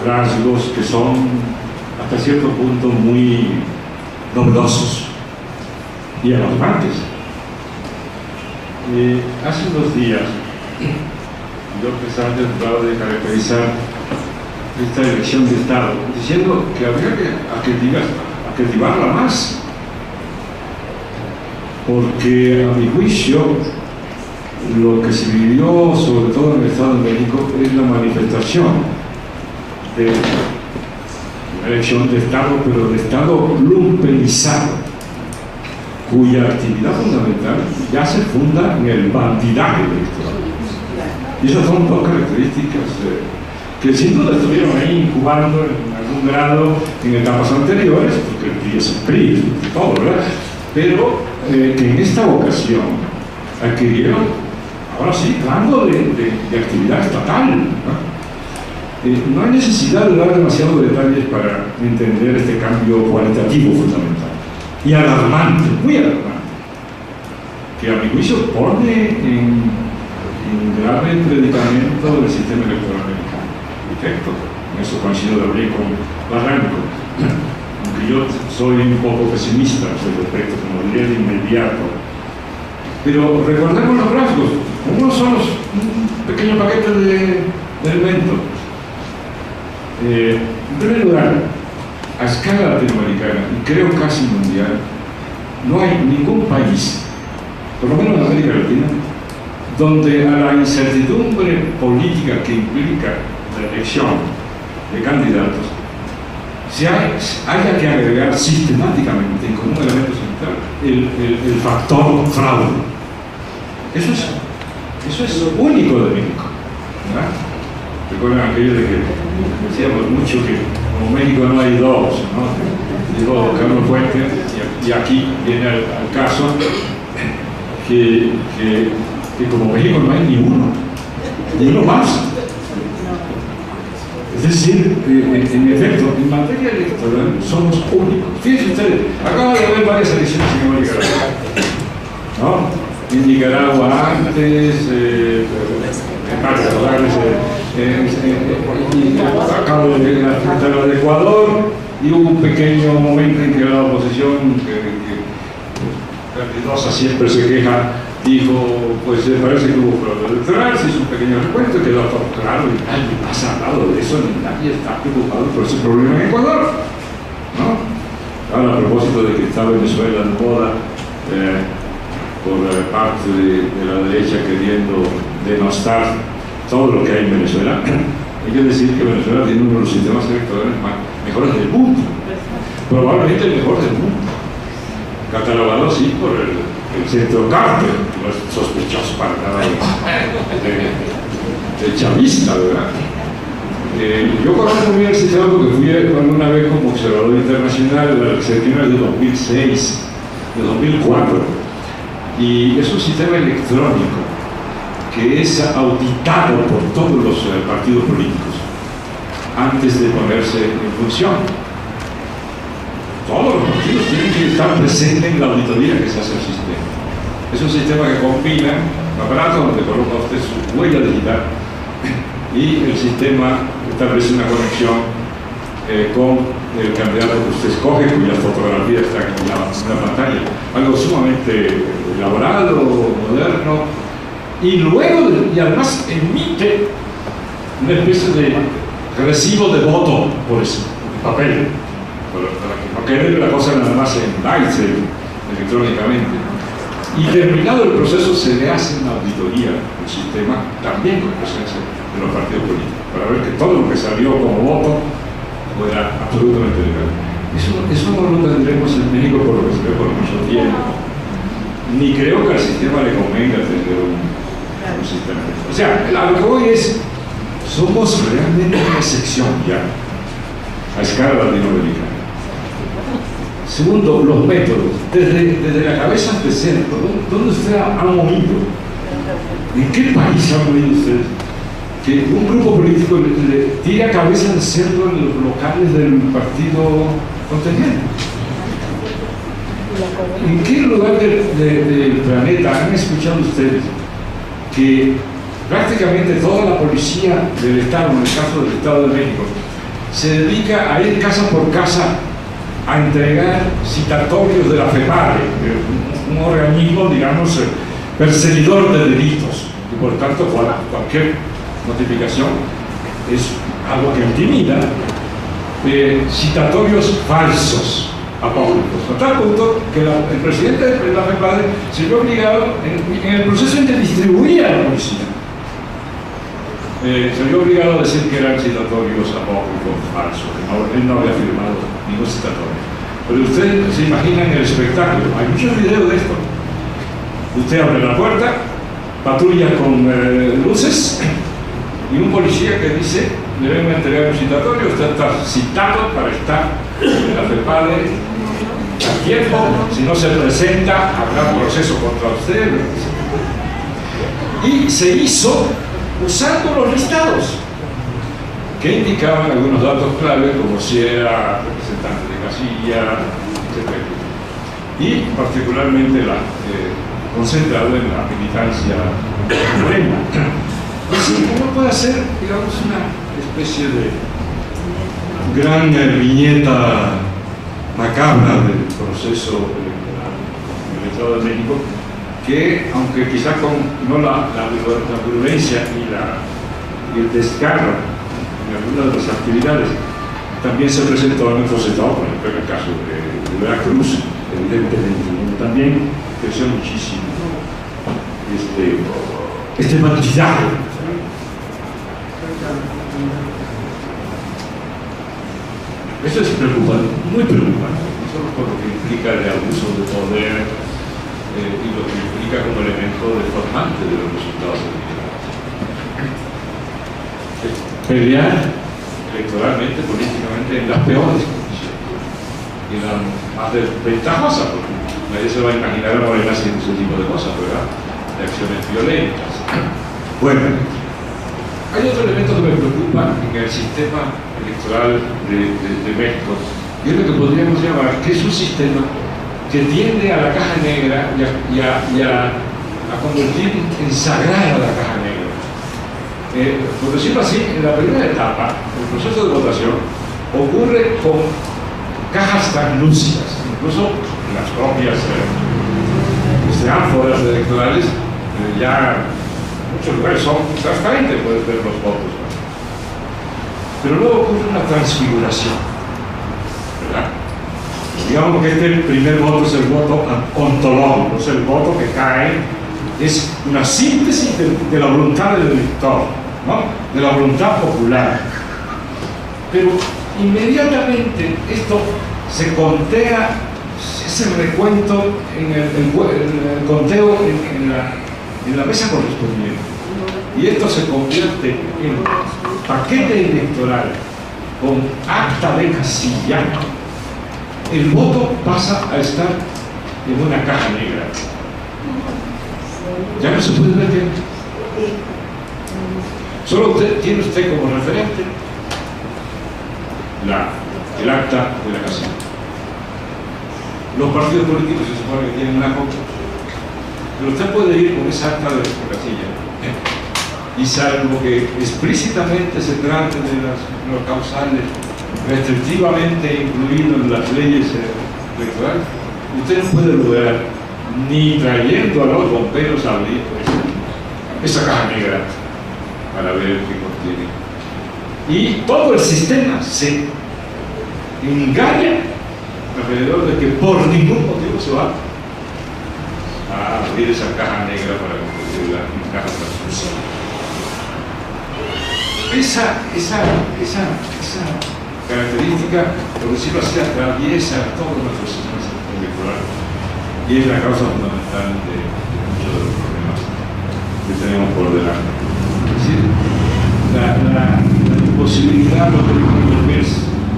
rasgos que son hasta cierto punto muy novedosos y alarmantes. Hace unos días yo trataba de caracterizar esta elección de Estado diciendo que habría que activarla más, porque a mi juicio lo que se vivió sobre todo en el Estado de México es la manifestación de una elección de Estado, pero de Estado lumpenizado, cuya actividad fundamental ya se funda en el bandidaje electoral. Y esas son 2 características que sin duda estuvieron ahí incubando en algún grado en etapas anteriores, porque el PRI es el PRI, todo, ¿verdad? Pero que en esta ocasión adquirieron, ahora sí, rango de actividad estatal, ¿no? No hay necesidad de dar demasiados detalles para entender este cambio cualitativo fundamental y alarmante, muy alarmante, que a mi juicio pone en grave predicamento del sistema electoral americano. Perfecto, en eso coincido también con Barranco, aunque yo soy un poco pesimista al respecto, como diría de inmediato. Pero recordemos los rasgos. Uno son un pequeño paquete de elementos. En primer lugar, a escala latinoamericana, y creo casi mundial, no hay ningún país, por lo menos en América Latina, donde a la incertidumbre política que implica la elección de candidatos haya que agregar sistemáticamente como un elemento central el factor fraude. Eso es lo único de México, ¿verdad? Recuerdan aquello de que decíamos mucho que como México no hay dos, ¿no? Dijo Carlos Fuentes, y aquí viene al caso que como México no hay ni uno más. Es decir, en efecto, en materia electoral somos únicos. Fíjense ustedes, acabo de haber varias elecciones en Nicaragua, ¿no? En Nicaragua antes, en varios lugares, y acabo de enfrentar la de Ecuador, y hubo un pequeño momento en que la oposición, Carlidosa siempre se queja, dijo, pues parece que hubo fraude electoral, se hizo un pequeño recuento, quedó todo claro, y nadie pasa al lado de eso, ni nadie está preocupado por ese problema en Ecuador, ¿no? Ahora, a propósito de que está Venezuela en moda, por parte de la derecha queriendo denostar todo lo que hay en Venezuela, hay que decir que Venezuela tiene uno de los sistemas electorales mejores del mundo, probablemente el mejor del mundo, catalogado así por el centro Carter, no es sospechoso para nada de chavista, ¿verdad? Yo conozco muy bien el sistema porque fui alguna vez como observador internacional de las elecciones de 2006, de 2004. Y es un sistema electrónico que es auditado por todos los partidos políticos antes de ponerse en función. Todos los partidos tienen que estar presentes en la auditoría que se hace al sistema. Es un sistema que combina un aparato donde coloca usted su huella digital y el sistema establece una conexión con el candidato que usted escoge, cuya fotografía está aquí en la pantalla. Algo sumamente elaborado, moderno, y luego, y además emite una especie de recibo de voto por ese papel, para que no quede la cosa nada más en bytes electrónicamente. Y terminado el proceso se le hace una auditoría del sistema, también con presencia de los partidos políticos, para ver que todo lo que salió como voto fuera absolutamente legal. Eso no lo tendremos en México por lo que se ve por mucho tiempo. Ni creo que al sistema le convenga tener un sistema. O sea, lo que hoy es, somos realmente una excepción ya, a escala latinoamericana. Segundo, los métodos. Desde la cabeza de centro, ¿dónde usted ha movido? ¿En qué país ha movido usted? Que un grupo político le tira cabeza de cerdo en los locales del partido contendiente. ¿En qué lugar del planeta han escuchado ustedes que prácticamente toda la policía del Estado, en el caso del Estado de México, se dedica a ir casa por casa a entregar citatorios de la FEPADE, un organismo, digamos, perseguidor de delitos, y por tanto cualquier notificación es algo que intimida, citatorios falsos, apócrifos, a tal punto que el presidente de la FEPADE se vio obligado, en el proceso en que distribuía la policía, se vio obligado a decir que eran citatorios apócrifos falsos, él no había firmado ningún citatorio. Pero ustedes se imaginan el espectáculo, hay muchos videos de esto. Usted abre la puerta, patrulla con luces, y un policía que dice, le deben entregar un citatorio, usted está citado para estar en la FEPADE a tiempo, si no se presenta, habrá un proceso contra usted. Y se hizo usando los listados, que indicaban algunos datos clave, como si era representante de casilla, etc. Y particularmente concentrado en la militancia morena. Así uno puede hacer, digamos, una especie de gran viñeta macabra del proceso en el Estado de México, que aunque quizá con no la violencia y el descargo en algunas de las actividades, también se presentó en nuestro Estado, por ejemplo en el caso de Veracruz, evidentemente, también creció muchísimo este maquillaje. Eso es preocupante, muy preocupante, no solo por lo que implica el abuso de poder y lo que implica como elemento deformante de los resultados electorales. Pelear electoralmente, políticamente, en las peores condiciones y en las más desventajosas, porque nadie se va a imaginar a Morena haciendo ese tipo de cosas, ¿verdad? De acciones violentas. Bueno, Hay otro elemento que me preocupa en el sistema electoral de México, y es lo que podríamos llamar que es un sistema que tiende a la caja negra y a convertir en sagrada la caja negra. Por decirlo así, en la primera etapa, el proceso de votación ocurre con cajas translúcidas, incluso las propias ánforas electorales ya en muchos lugares son transparentes, puedes ver los votos, ¿no? Pero luego ocurre una transfiguración, ¿verdad? Digamos que este primer voto es el voto ontológico, es el voto que cae, es una síntesis de la voluntad del elector, ¿no? De la voluntad popular. Pero inmediatamente esto se contea, ese recuento en el conteo en la mesa correspondiente. Y esto se convierte en paquete electoral con acta de casilla. El voto pasa a estar en una caja negra. Ya no se puede ver bien. Solo tiene usted como referente el acta de la casilla. Los partidos políticos se supone que tienen una copia, pero usted puede ir con esa acta de casilla y salvo que explícitamente se trate de los causales restrictivamente incluidos en las leyes electorales, usted no puede lograr ni trayendo a los bomberos a abrir esa caja negra para ver qué contiene. Y todo el sistema se engaña alrededor de que por ningún motivo se va a abrir esa caja negra para convertirla en caja translucida. Esa característica, por decirlo así, atraviesa todo nuestro sistema electoral y es la causa fundamental de muchos de los problemas que tenemos por delante. Es decir, la imposibilidad, lo que vimos en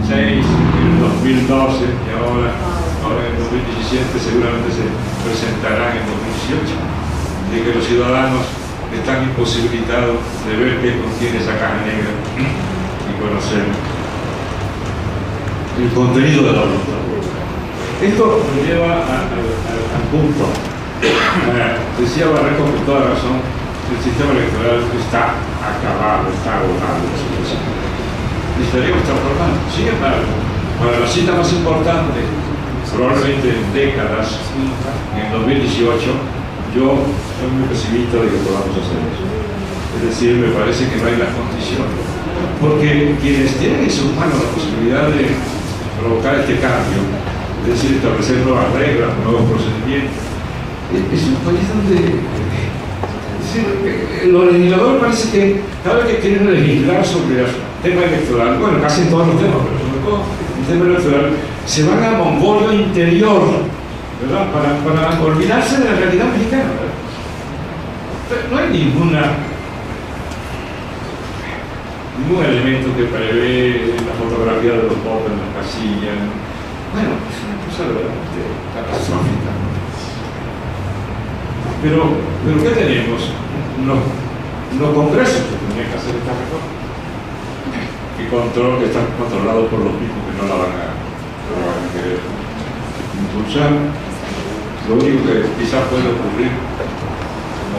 2006, en 2012 y ahora en 2017 seguramente se presentarán en 2018, de que los ciudadanos están imposibilitados de ver qué contiene esa caja negra y conocer el contenido de la voluntad. Esto nos lleva al punto. Decía Barreto con toda razón, el sistema electoral está acabado, está agotado. Necesitaríamos transformarlo. Sin embargo, para la cita más importante, probablemente en décadas, en 2018, yo soy muy pesimista de que podamos hacer eso. Es decir, me parece que no hay las condiciones. Porque quienes tienen en sus manos la posibilidad de provocar este cambio, es decir, establecer nuevas reglas, nuevos procedimientos, es un país donde el legislador parece que cada vez que quieren legislar sobre el tema electoral, bueno, casi en todos los temas, pero sobre todo el tema electoral, se van a Mongolia interior, ¿verdad? Para olvidarse de la realidad mexicana, ¿verdad? No hay ningún elemento que prevé la fotografía de los votos en la casilla. Bueno, es una cosa realmente catastrófica. Pero ¿qué tenemos? Los congresos que tenían que hacer esta reforma, que están controlados por los mismos que no la van a querer impulsar. Lo único que quizás puede ocurrir como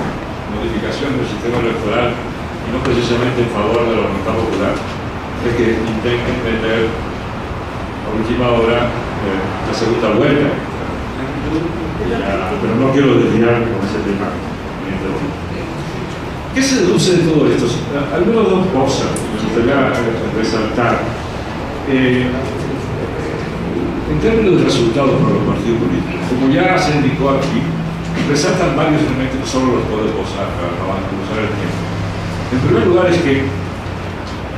modificación del sistema electoral, y no precisamente en favor de la voluntad popular, es que intenten meter a última hora la segunda vuelta. Pero no quiero desviarme con ese tema. ¿Qué se deduce de todo esto? Al menos dos cosas que me gustaría resaltar. En términos de resultados para los partidos políticos, como ya se indicó aquí, resaltan varios elementos que solo los puedo posar para no usar el tiempo. En primer lugar es que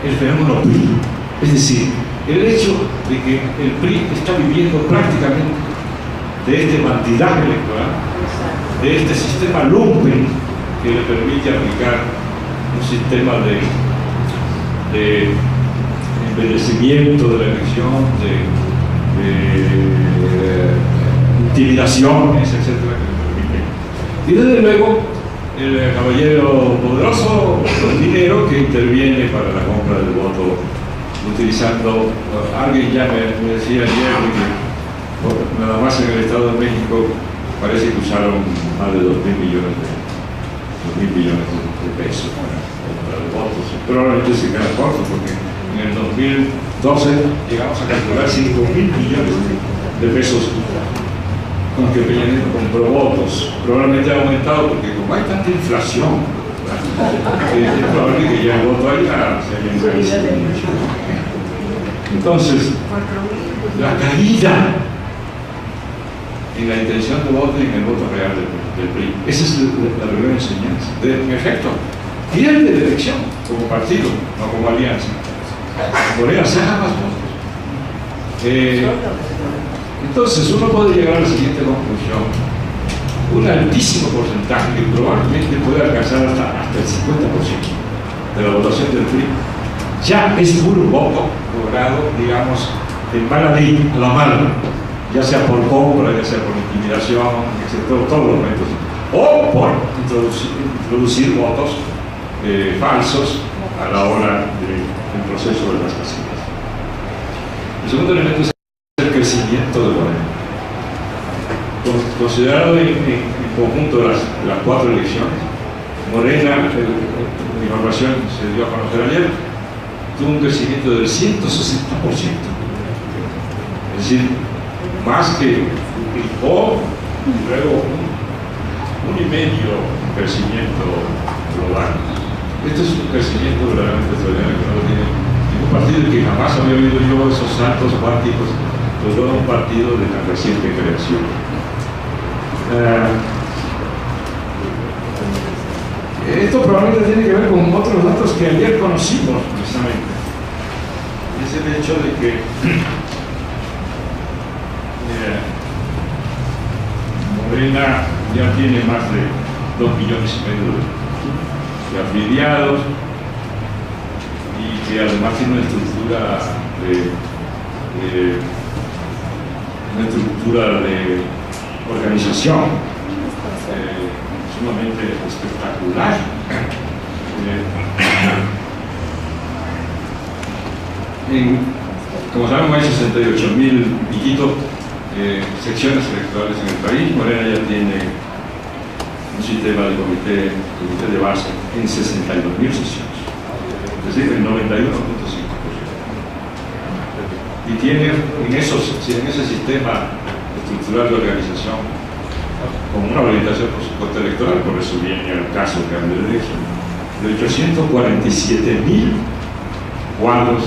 el fenómeno PRI, es decir, el hecho de que el PRI está viviendo prácticamente de este bandidaje electoral, de este sistema lumpen que le permite aplicar un sistema de envejecimiento de la elección, de intimidaciones, etcétera, que le permite. Y desde luego el caballero poderoso con dinero que interviene para la compra del voto utilizando, alguien ya me decía ayer que nada más en el Estado de México parece que usaron más de 2.000 millones de pesos para comprar votos. Probablemente se queda corto porque en el 2012 llegamos a calcular 5.000 millones de pesos con que Peña Nieto compró votos. Probablemente ha aumentado porque como hay tanta inflación, es probable que ya el voto haya se haya encarecido mucho. Entonces, la caída en la intención de voto y en el voto real del PRI. Esa es la primera enseñanza. En efecto, pierde la elección como partido, no como alianza. Morena saca más votos. Entonces, uno puede llegar a la siguiente conclusión. Un altísimo porcentaje que probablemente puede alcanzar hasta el 50% de la votación del PRI ya es puro voto logrado, digamos, en mala ley, a la mala, ya sea por compra, ya sea por intimidación, etc., todos los métodos, o por introducir votos falsos a la hora del proceso de las casillas. El segundo elemento es el crecimiento de Morena. Considerado en conjunto las 4 elecciones, Morena, la información se dio a conocer ayer, tuvo un crecimiento del 160%. Es decir, más que duplicó y luego un y medio crecimiento global. Este es un crecimiento verdaderamente extraordinario que no lo tiene ningún partido y que jamás había oído yo esos saltos cuánticos, pues todo un partido de tan reciente creación. Esto probablemente tiene que ver con otros datos que ayer conocimos precisamente. Es el hecho de que Morena ya tiene más de 2,5 millones de afiliados y que además tiene una estructura de organización sumamente espectacular. Como sabemos, hay 68.000 piquitos secciones electorales en el país. Morena ya tiene un sistema de comité de base en 62.000 sesiones, es decir, el 91.5%. Y tiene en ese sistema estructural de organización como una orientación por supuesto electoral, por eso viene al caso que hable de eso, de 847.000 cuadros.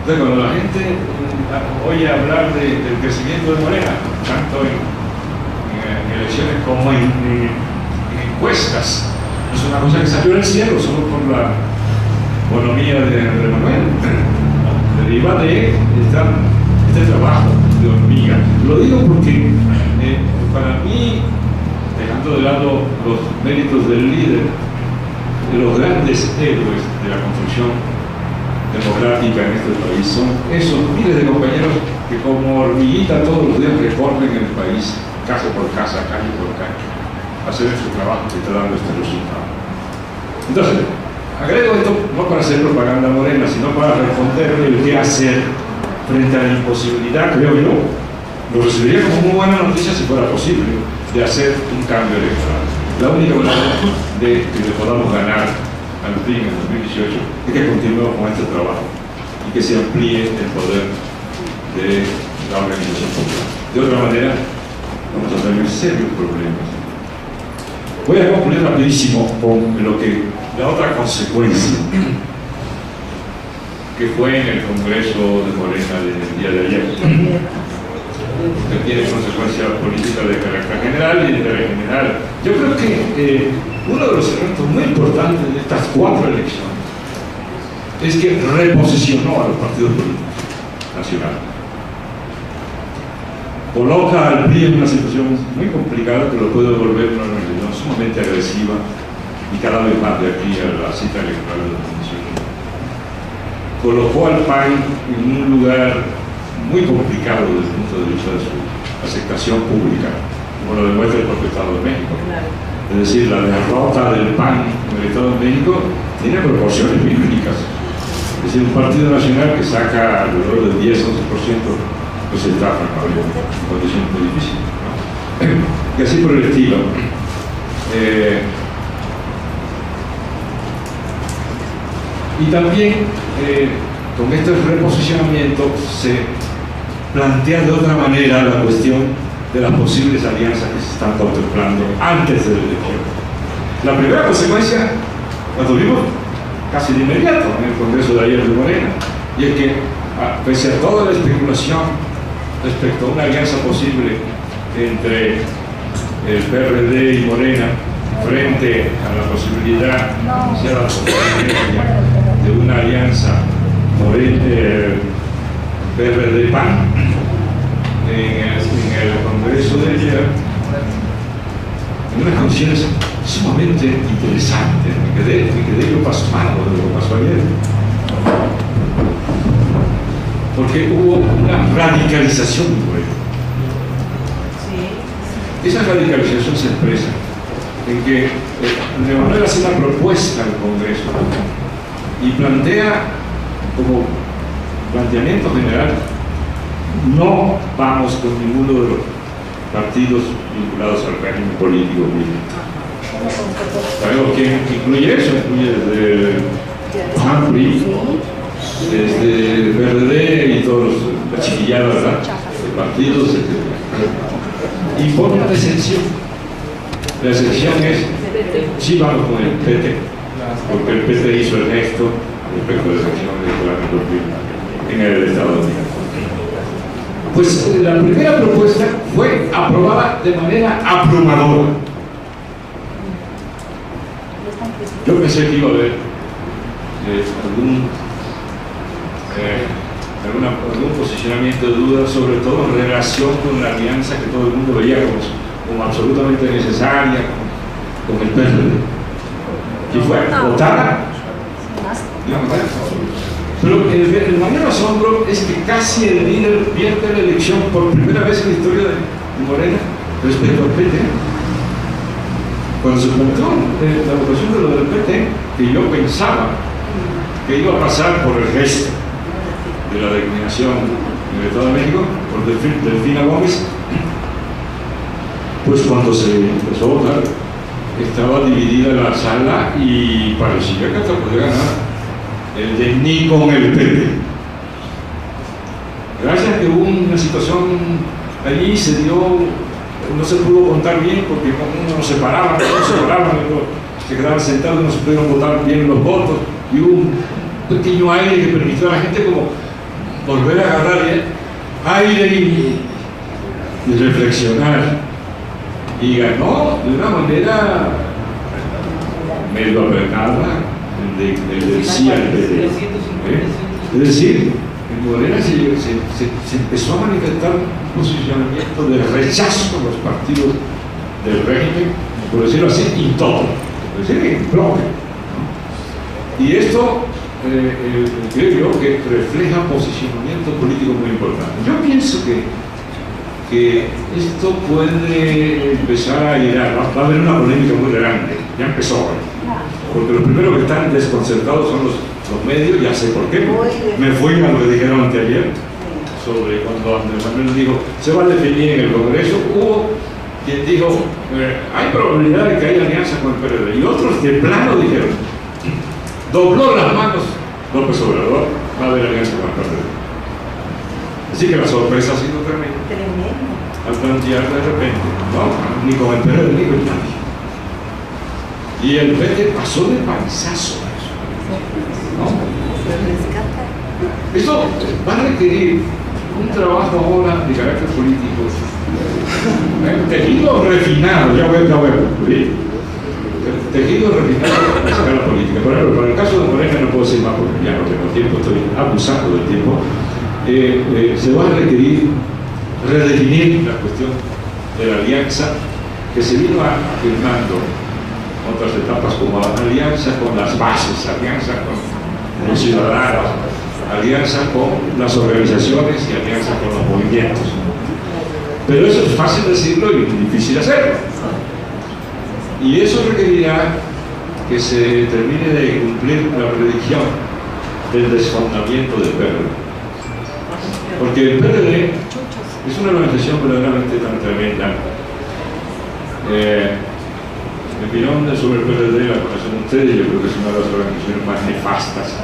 Entonces, cuando la gente oye hablar del crecimiento de Morena, tanto en elecciones como en encuestas, es una cosa que salió del cielo solo por la economía de Andrés Manuel. Deriva de este trabajo de hormiga. Lo digo porque para mí, dejando de lado los méritos del líder, de los grandes héroes de la construcción democrática en este país son esos miles de compañeros que como hormiguita todos los días recorren el país, casa por casa, calle por calle, a hacer su trabajo que está dando este resultado. Entonces, agrego esto no para hacer propaganda Morena, sino para responderle el qué hacer frente a la imposibilidad, creo yo. Lo recibiría como muy buena noticia si fuera posible de hacer un cambio electoral. La única manera de que le podamos ganar al PRI en el 2018 es que continuemos con este trabajo y que se amplíe el poder de la organización popular. De otra manera, vamos a tener serios problemas. Voy a concluir rapidísimo con la otra consecuencia que fue en el Congreso de Morena del día de ayer, que tiene consecuencias políticas de carácter general y de carácter general. Yo creo que uno de los elementos muy importantes de estas 4 elecciones es que reposicionó a los partidos políticos nacionales. Coloca al PRI en una situación muy complicada que lo puede volver una organización sumamente agresiva y cada vez más de aquí a la cita electoral de 2018. Colocó al PAN en un lugar muy complicado desde el punto de vista de su aceptación pública, como lo demuestra el propio Estado de México. Es decir, la derrota del PAN en el Estado de México tiene proporciones bíblicas. Es decir, un partido nacional que saca alrededor del 10-11%, pues está en una condición muy difícil, ¿no? Y así por el estilo. Y también con este reposicionamiento se plantea de otra manera la cuestión de las posibles alianzas que se están contemplando antes de la elección. La primera consecuencia la tuvimos casi de inmediato en el Congreso de ayer de Morena, y es que pese a toda la especulación respecto a una alianza posible entre el PRD y Morena frente a la posibilidad anunciada de una alianza PRD-PAN en el Congreso de ayer, en unas condiciones sumamente interesantes. Me quedé yo pasmado de lo que pasó ayer, porque hubo una radicalización muy buena. Esa radicalización se expresa en que de Manuel hace una propuesta al Congreso y plantea como planteamiento general: no vamos con ninguno de los partidos vinculados al régimen político. Sabemos que incluye eso, incluye desde PAN, PRI, desde el PRD y todos la chiquillada, ¿verdad?, de partidos, etc. Y pone una excepción. La excepción es: sí vamos con el PT, porque el PT hizo el gesto respecto de la elección electoral en el Estado de México. Pues la primera propuesta fue aprobada de manera abrumadora. Yo pensé que iba a haber algún posicionamiento de duda, sobre todo en relación con la alianza que todo el mundo veía como absolutamente necesaria con el PRD. Y fue votada. Pero el mayor asombro es que casi el líder pierde la elección por primera vez en la historia de Morena respecto al PT. Cuando se planteó la votación de lo del PT, que yo pensaba que iba a pasar por el resto de la declinación en el Estado de México, por Delfina Gómez, pues cuando se empezó a votar, estaba dividida la sala y parecía que hasta podía ganar el de ni con el PP. Gracias a que hubo una situación allí, no se pudo contar bien porque uno no se paraban, se quedaban sentados, no se pudieron votar bien los votos, y hubo un pequeño aire que permitió a la gente como volver a agarrar aire y reflexionar, y ganó de una manera medio apretada del sí al PT. Es decir, en Morena se empezó a manifestar un posicionamiento de rechazo a los partidos del régimen, por decirlo así, y todo, es decir, en bloque, ¿no? Y esto creo yo que refleja posicionamiento político muy importante. Yo pienso que esto puede empezar a llegar, va a haber una polémica muy grande, ya empezó hoy, porque los primeros que están desconcertados son los medios. Ya sé por qué, me fui a lo que dijeron anteayer sobre cuando Andrés Manuel dijo se va a definir en el Congreso. Hubo quien dijo hay probabilidad de que haya alianza con el PRD, y otros de plano dijeron, dobló las manos López Obrador, va a haber alianza con el PRD. Así que la sorpresa ha sido tremenda al plantear de repente, no, ni con el PRD ni con nadie. Y el PT pasó de panzazo a eso, ¿no? Eso va a requerir un trabajo ahora de carácter político, tejido refinado, ya voy a concluir, tejido refinado para la política. Por ejemplo, para el caso de Morena no puedo decir más porque ya no tengo tiempo, estoy abusando del tiempo. Se va a requerir redefinir la cuestión de la alianza que se vino afirmando en otras etapas como alianza con las bases, alianza con los ciudadanos, alianza con las organizaciones y alianza con los movimientos. Pero eso es fácil decirlo y difícil hacerlo. Y eso requerirá que se termine de cumplir la predicción del desfondamiento del PRD. Porque el PRD es una organización verdaderamente tan tremenda. Mi opinión sobre el PRD, la conocen ustedes, yo creo que es una de las organizaciones más nefastas,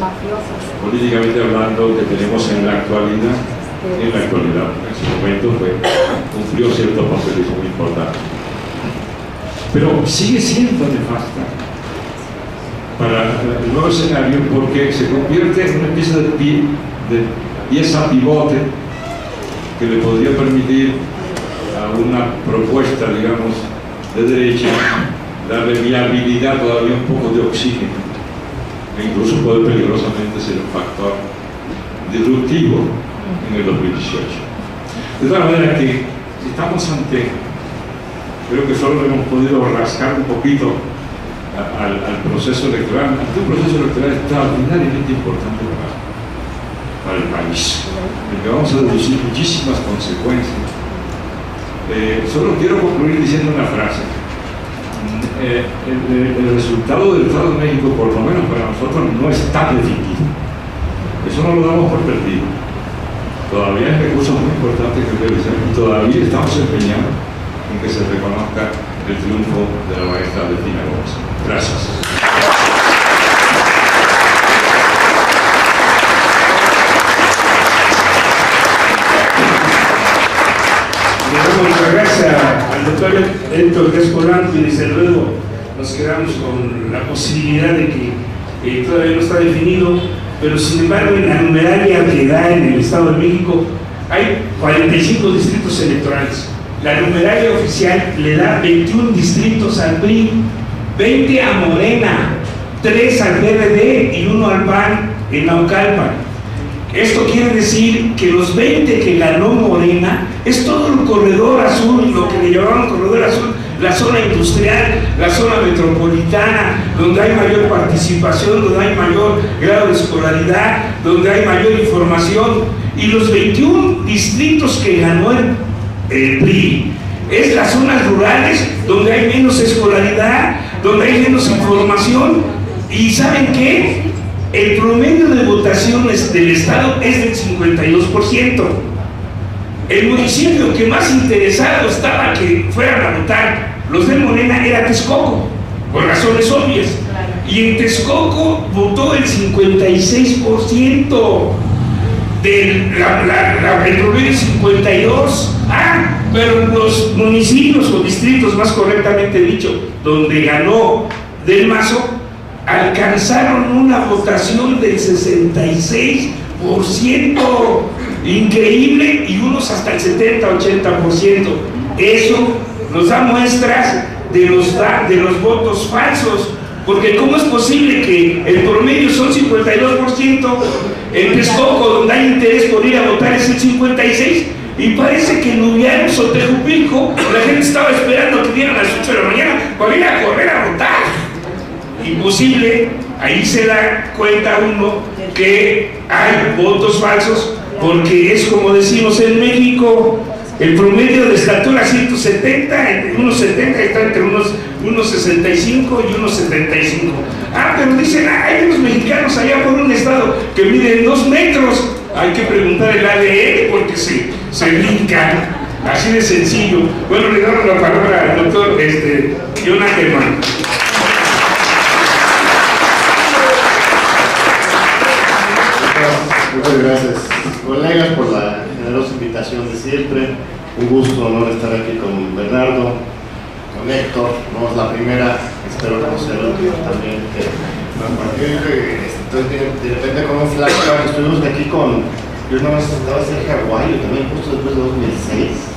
políticamente hablando, que tenemos en la actualidad. En su momento cumplió ciertos papeles muy importantes. Pero sigue siendo nefasta para el nuevo escenario porque se convierte en una pieza de pieza pivote que le podría permitir a una propuesta, digamos, de derecha darle viabilidad, todavía un poco de oxígeno, e incluso puede peligrosamente ser un factor disruptivo en el 2018. De tal manera que estamos ante, creo que solo hemos podido rascar un poquito al proceso electoral, ante un proceso electoral extraordinariamente importante para el país, del que vamos a deducir muchísimas consecuencias. Solo quiero concluir diciendo una frase. El resultado del Estado de México, por lo menos para nosotros, no está definido. Eso no lo damos por perdido. Todavía hay recursos muy importantes que realizar y todavía estamos empeñados en que se reconozca el triunfo de la maestra Delfina Gómez. Gracias. Le damos las gracias al doctor Héctor Díaz Polanco y desde luego nos quedamos con la posibilidad de que todavía no está definido, pero sin embargo en la numeraria que da en el Estado de México hay 45 distritos electorales. La numeraria oficial le da 21 distritos al PRI, 20 a Morena, 3 al PRD y 1 al PAN en Naucalpan. Esto quiere decir que los 20 que ganó Morena es todo el corredor azul, lo que le llamaban corredor azul, la zona industrial, la zona metropolitana, donde hay mayor participación, donde hay mayor grado de escolaridad, donde hay mayor información. Y los 21 distritos que ganó el PRI es las zonas rurales, donde hay menos escolaridad, donde hay menos información. ¿Y saben qué? El promedio de votaciones del Estado es del 52%. El municipio que más interesado estaba que fueran a votar los de Morena era Texcoco, por razones obvias. Y en Texcoco votó el 56%. El promedio es 52%. Pero los municipios o distritos, más correctamente dicho, donde ganó Del Mazo, alcanzaron una votación del 66%, increíble, y unos hasta el 70-80%. Eso nos da muestras de los votos falsos, porque ¿cómo es posible que el promedio son 52%, en Texcoco, donde hay interés por ir a votar, es el 56%, y parece que en Nubianos o Tejupilco la gente estaba esperando que dieran las 8 de la mañana para ir a correr a votar? Imposible. Ahí se da cuenta uno que hay votos falsos, porque es como decimos en México, el promedio de estatura 170, unos 70 está entre unos 65 y unos 75. Pero dicen, hay unos mexicanos allá por un estado que miden 2 metros. Hay que preguntar el ADN porque se brincan. Así de sencillo. Bueno, le damos la palabra al doctor Jonathan. Muchas gracias, colegas, por la generosa invitación de siempre. Un gusto, honor estar aquí con Bernardo, con Héctor. No es la primera, espero conocerlo también. De repente con un flashback, estuvimos aquí con, yo no estaba Sergio Aguayo también, justo después de 2006,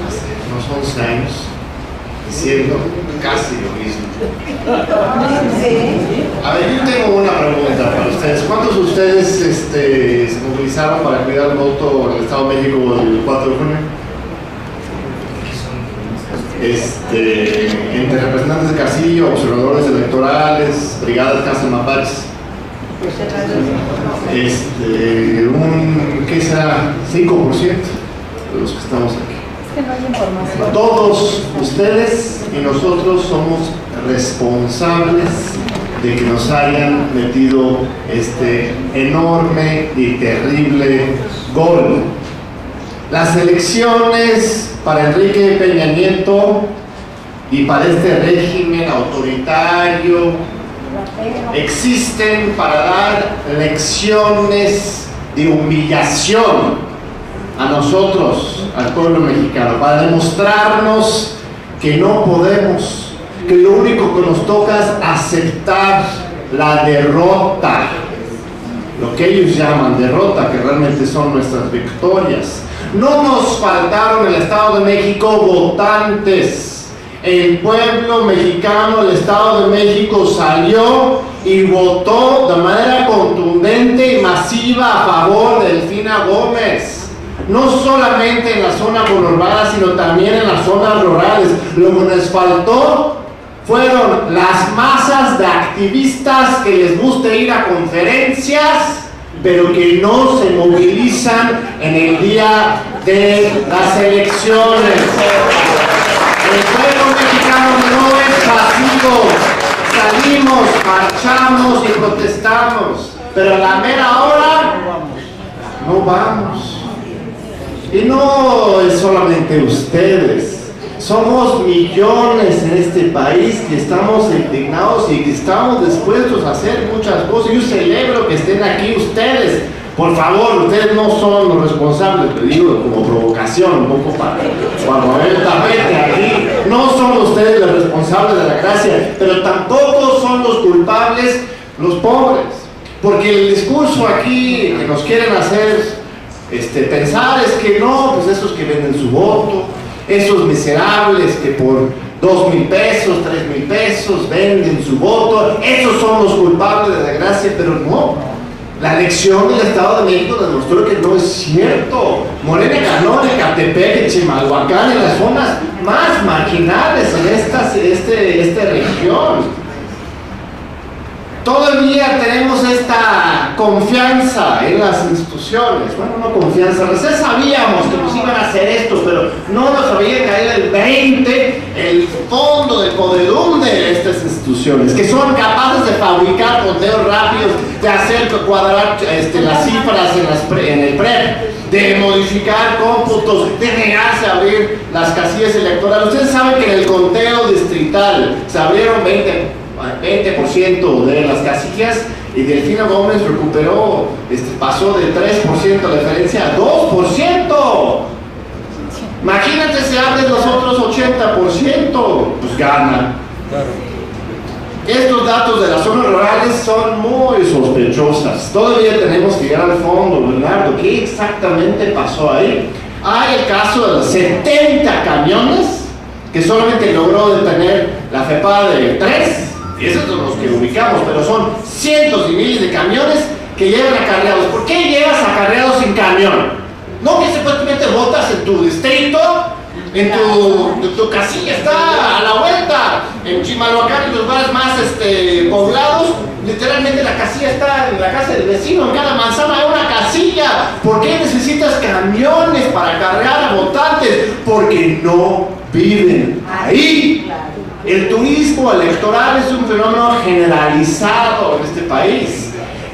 hace unos 11 años, diciendo casi lo mismo. A ver, yo tengo una pregunta para ustedes. ¿Cuántos de ustedes se movilizaron para cuidar el voto en el Estado de México el 4 de junio? Entre representantes de Castillo, observadores electorales, brigadas Casa Mapaches, ¿qué será? 5% de los que estamos aquí. Es que no hay información. Todos ustedes y nosotros somos responsables de que nos hayan metido este enorme y terrible gol. Las elecciones para Enrique Peña Nieto y para este régimen autoritario existen para dar lecciones de humillación a nosotros, al pueblo mexicano, para demostrarnos que no podemos, que lo único que nos toca es aceptar la derrota, lo que ellos llaman derrota, que realmente son nuestras victorias. No nos faltaron en el Estado de México votantes. El pueblo mexicano, el Estado de México salió y votó de manera contundente y masiva a favor de Delfina Gómez. No solamente en la zona conurbada, sino también en las zonas rurales. Lo que nos faltó fueron las masas de activistas que les gusta ir a conferencias, pero que no se movilizan en el día de las elecciones. El pueblo mexicano no es pasivo. Salimos, marchamos y protestamos, pero a la mera hora no vamos. Y no es solamente ustedes. Somos millones en este país que estamos indignados y que estamos dispuestos a hacer muchas cosas. Yo celebro que estén aquí ustedes. Por favor, ustedes no son los responsables, te digo como provocación, un poco para mover el tapete aquí. No son ustedes los responsables de la gracia, pero tampoco son los culpables los pobres. Porque el discurso aquí que nos quieren hacer pensar es que no, pues esos que venden su voto, esos miserables que por 2,000 pesos, 3,000 pesos venden su voto, esos son los culpables de la desgracia, pero no. La elección del Estado de México demostró que no es cierto. Morena ganó en Ecatepec, en Chimalhuacán, en las zonas más marginales en esta región. Todavía tenemos esta confianza en las instituciones. Bueno, no confianza, recién sabíamos que nos iban a hacer esto, pero no nos había caído el 20, el fondo de podredumbre de estas instituciones, que son capaces de fabricar conteos rápidos, de hacer cuadrar las cifras en el PREP, de modificar cómputos, de negarse a abrir las casillas electorales. Ustedes saben que en el conteo distrital se abrieron 20% de las casillas y Delfina Gómez recuperó, pasó de 3% de diferencia a 2%. Imagínate si abres los otros 80%, pues gana. Estos datos de las zonas rurales son muy sospechosas. Todavía tenemos que llegar al fondo, Bernardo. ¿Qué exactamente pasó ahí? Hay el caso de los 70 camiones que solamente logró detener la FEPADE de 3. Y esos son los que ubicamos, pero son cientos y miles de camiones que llevan acarreados. ¿Por qué llevas acarreados sin camión? No que supuestamente votas en tu distrito, en tu casilla está a la vuelta. En Chimalhuacán y los lugares más poblados, literalmente la casilla está en la casa del vecino. En cada manzana hay una casilla. ¿Por qué necesitas camiones para acarrear a votantes? Porque no viven ahí. El turismo electoral es un fenómeno generalizado en este país.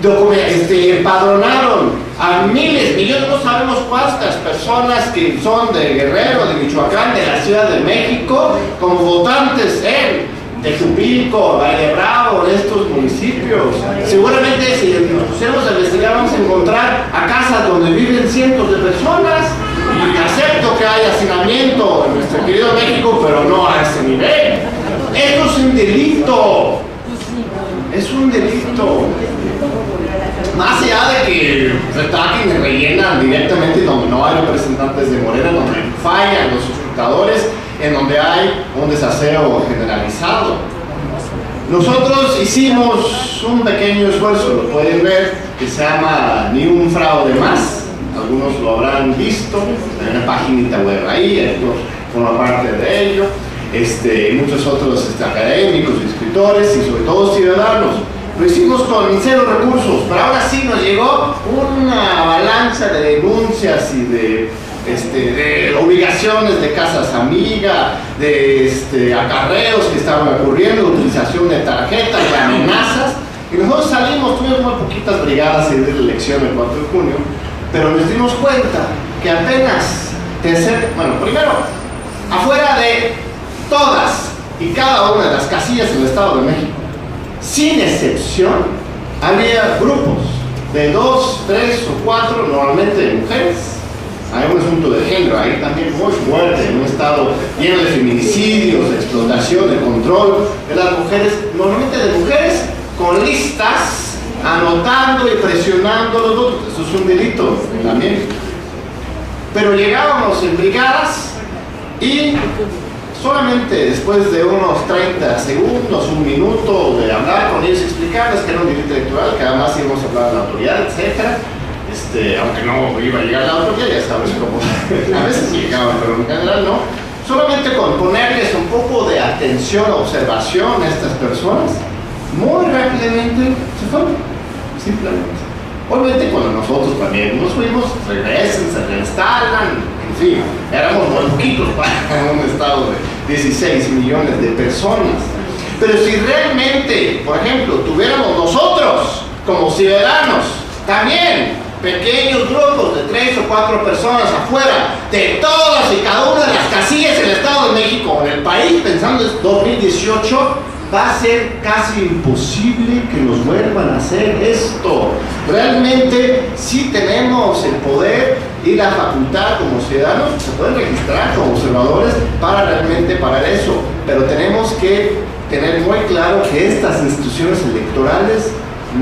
Empadronaron a miles, millones, no sabemos cuántas personas que son de Guerrero, de Michoacán, de la Ciudad de México, como votantes en Tejupilco, Valle Bravo, en estos municipios. Seguramente si nos pusiéramos a investigar vamos a encontrar a casas donde viven cientos de personas. Y acepto que hay hacinamiento en nuestro querido México, pero no a ese nivel. Esto es un delito. Es un delito. Más allá de que retaquen y rellenan directamente donde no hay representantes de Morena, donde fallan los escrutadores, en donde hay un desaseo generalizado. Nosotros hicimos un pequeño esfuerzo, lo pueden ver, que se llama Ni un fraude más. Algunos lo habrán visto, hay una paginita web ahí, esto forma parte de ello. Muchos otros académicos, escritores y sobre todo ciudadanos. Lo hicimos con cero recursos, pero ahora sí nos llegó una avalancha de denuncias y de de obligaciones de casas amiga, de acarreos que estaban ocurriendo, utilización de tarjetas, de amenazas. Y nosotros salimos, tuvimos muy poquitas brigadas en la elección el 4 de junio, pero nos dimos cuenta que apenas primero, afuera de todas y cada una de las casillas en el Estado de México, sin excepción, había grupos de 2, 3 o 4, normalmente de mujeres. Hay un asunto de género ahí también muy fuerte, en un estado lleno de feminicidios, de explotación, de control de las mujeres, normalmente de mujeres con listas, anotando y presionando los votos. Eso es un delito también. Pero llegábamos en brigadas y solamente después de unos 30 segundos, un minuto de hablar con ellos, explicarles que era un delito electoral, que además íbamos a hablar de la autoridad, etc. Aunque no iba a llegar la autoridad, ya sabes cómo a veces llegaban, pero en general no. Solamente con ponerles un poco de atención, observación a estas personas, muy rápidamente se fueron, simplemente. Obviamente cuando nosotros también nos fuimos, regresan, se reinstalan, en fin, éramos muy poquitos para un estado de 16 millones de personas. Pero si realmente, por ejemplo, tuviéramos nosotros como ciudadanos también pequeños grupos de 3 o 4 personas afuera de todas y cada una de las casillas en el Estado de México o en el país, pensando en 2018, va a ser casi imposible que nos vuelvan a hacer esto. Realmente sí tenemos el poder y la facultad como ciudadanos, se pueden registrar como observadores para realmente parar eso, pero tenemos que tener muy claro que estas instituciones electorales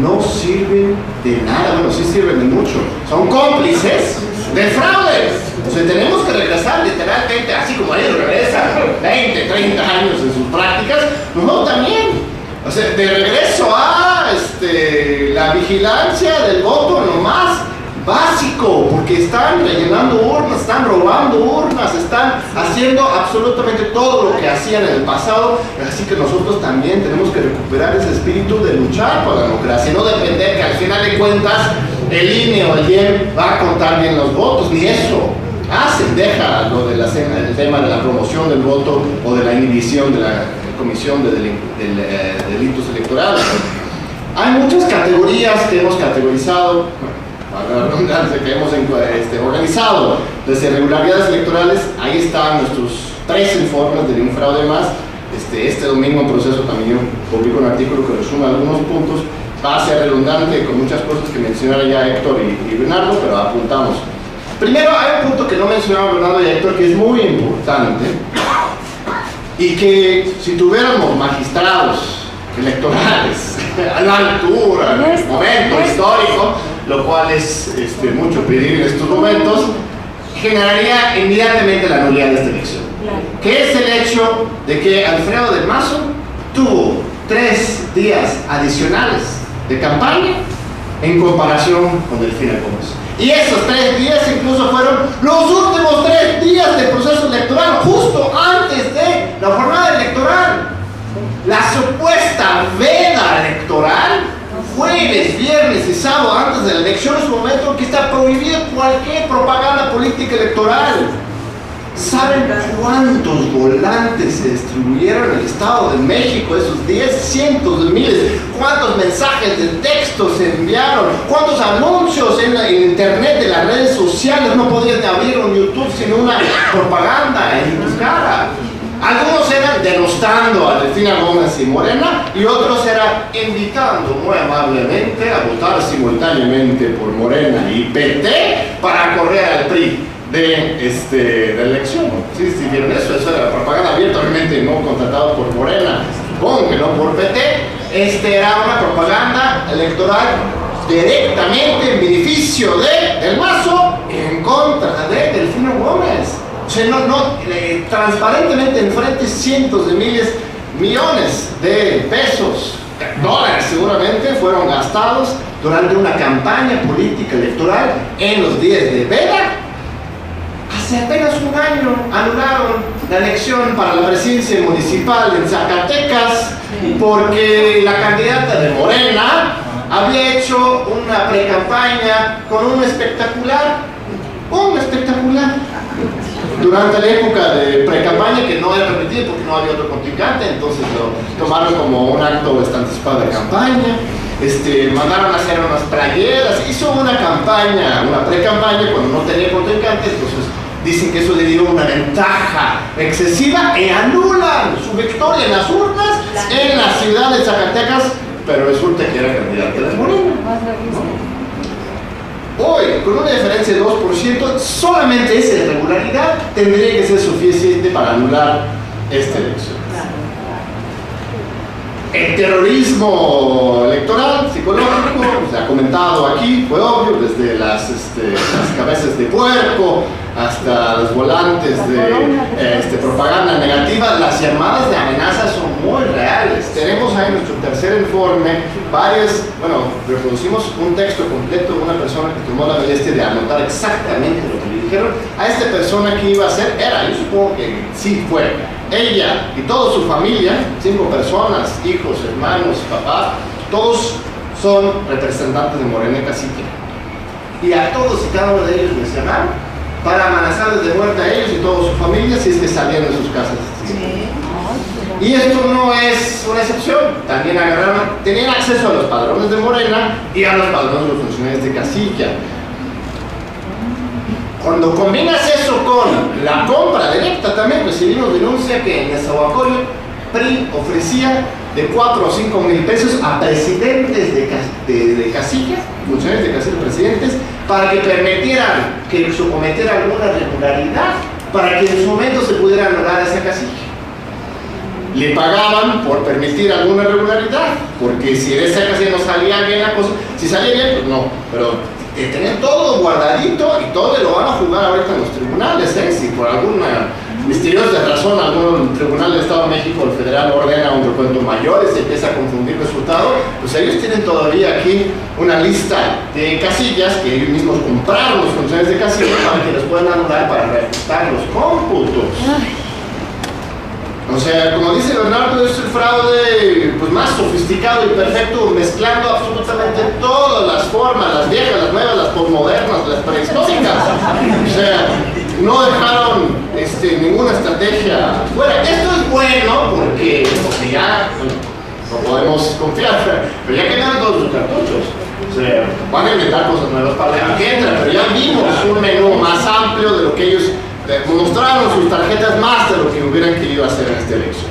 no sirven de nada. Bueno, sí sirven de mucho, son cómplices del fraude. O sea, tenemos que regresar literalmente, así como ellos regresan 20, 30 años en sus prácticas, nosotros también. O sea, de regreso a la vigilancia del voto, lo más básico, porque están rellenando urnas, están robando urnas, están haciendo absolutamente todo lo que hacían en el pasado. Así que nosotros también tenemos que recuperar ese espíritu de luchar por la democracia, no depender que al final de cuentas el INE o el IEM va a contar bien los votos, ni eso hacen. Deja lo de el tema de la promoción del voto o de la inhibición de la Comisión de Delitos Electorales. Hay muchas categorías que hemos categorizado, para la redundancia, que hemos organizado las irregularidades electorales. Ahí están nuestros 3 informes de un fraude más. Este domingo en proceso también yo publico un artículo que resume algunos puntos. Va a ser redundante con muchas cosas que mencionaron ya Héctor y Bernardo, pero apuntamos. Primero, hay un punto que no mencionaron Bernardo y Héctor que es muy importante y que si tuviéramos magistrados electorales a la altura del momento histórico, lo cual es mucho pedir en estos momentos, generaría inmediatamente la nulidad de esta elección. Que es el hecho de que Alfredo del Mazo tuvo 3 días adicionales de campaña en comparación con Delfina Gómez. Y esos 3 días incluso fueron los últimos 3 días del proceso electoral, justo antes de la jornada electoral. La supuesta veda electoral, jueves, viernes y sábado antes de la elección, es un momento en que está prohibida cualquier propaganda política electoral. ¿Saben cuántos volantes se distribuyeron en el Estado de México esos días? Cientos de miles. ¿Cuántos mensajes de texto se enviaron? ¿Cuántos anuncios en internet, de las redes sociales? No podías abrir un YouTube sin una propaganda en tu cara. Algunos eran denostando a Delfina Gómez y Morena, y otros eran invitando muy amablemente a votar simultáneamente por Morena y PT para correr al PRI de la elección. ¿Sí vieron eso? Eso era propaganda abierta, obviamente no contratado por Morena, supongo que no por PT. Era una propaganda electoral directamente en beneficio de Del Mazo y en contra de Delfina Gómez. O sea, transparentemente enfrente cientos de miles, millones de pesos, dólares seguramente, fueron gastados durante una campaña política electoral en los días de veda. Hace apenas un año anularon la elección para la presidencia municipal en Zacatecas porque la candidata de Morena había hecho una pre-campaña con un espectacular durante la época de pre-campaña, que no era permitido porque no había otro contrincante, entonces lo tomaron como un acto anticipado de campaña. Mandaron a hacer unas playeras, hizo una campaña, una pre-campaña cuando no tenía contrincante, entonces dicen que eso le dio una ventaja excesiva y anulan su victoria en las urnas en la ciudad de Zacatecas, pero resulta que era candidato de Morena. Hoy, con una diferencia de 2%, solamente esa irregularidad tendría que ser suficiente para anular esta elección. El terrorismo electoral, psicológico, se ha comentado aquí, fue obvio, desde las cabezas de puerco hasta los volantes de propaganda negativa. Las llamadas de amenazas son muy reales. Tenemos ahí en nuestro tercer informe reproducimos un texto completo de una persona que tomó la molestia de anotar exactamente lo que le dijeron a esta persona que iba a ser, yo supongo que sí fue, ella y toda su familia, 5 personas, hijos, hermanos, papás, todos son representantes de Morena y Cacique. Y a todos y cada uno de ellos les llamaron para amenazarles de muerte a ellos y toda su familia si es que salían de sus casas. Sí. Y esto no es una excepción. También tenían acceso a los padrones de Morena y a los padrones de los funcionarios de Cacique. Cuando combinas eso con la compra directa, también recibimos denuncia que en Nezahualcóyotl PRI ofrecía de 4 o 5 mil pesos a presidentes de Cacique, funcionarios de Cacique, presidentes, para que permitieran que se cometiera alguna irregularidad, para que en su momento se pudiera anular esa Cacique. Le pagaban por permitir alguna irregularidad, porque si en esa Cacique no salía bien la cosa, si salía bien, pues no, pero tener todo guardadito y todo lo van a jugar ahorita en los tribunales, si por alguna misteriosa razón algún tribunal del Estado de México, el federal, ordena un recuento mayor y se empieza a confundir el resultado, pues ellos tienen todavía aquí una lista de casillas que ellos mismos compraron los funcionarios de casilla para que los puedan anular para reajustar los cómputos. O sea, como dice Bernardo, es el fraude más sofisticado y perfecto, mezclando absolutamente todas las formas, las viejas, las nuevas, las postmodernas, las prehistóricas. O sea, no dejaron ninguna estrategia fuera. Esto es bueno porque ya no podemos confiar, pero ya quedaron todos los cartuchos. O sea, van a inventar cosas nuevas para la que entra, pero ya vimos un menú más amplio de lo que ellos mostraron, sus tarjetas más de lo que hubieran querido hacer en esta elección.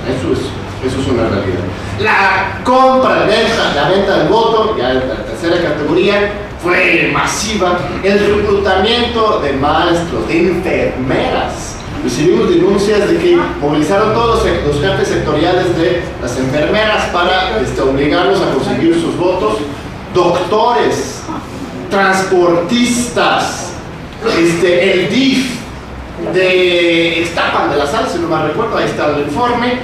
Eso es una realidad. La compra, la venta del voto, ya en la tercera categoría, fue masiva. El reclutamiento de maestros, de enfermeras. Recibimos denuncias de que movilizaron todos los jefes sectoriales de las enfermeras para obligarlos a conseguir sus votos. Doctores, transportistas, el DIF de Ixtapan de la Sal, si no mal recuerdo, ahí está el informe.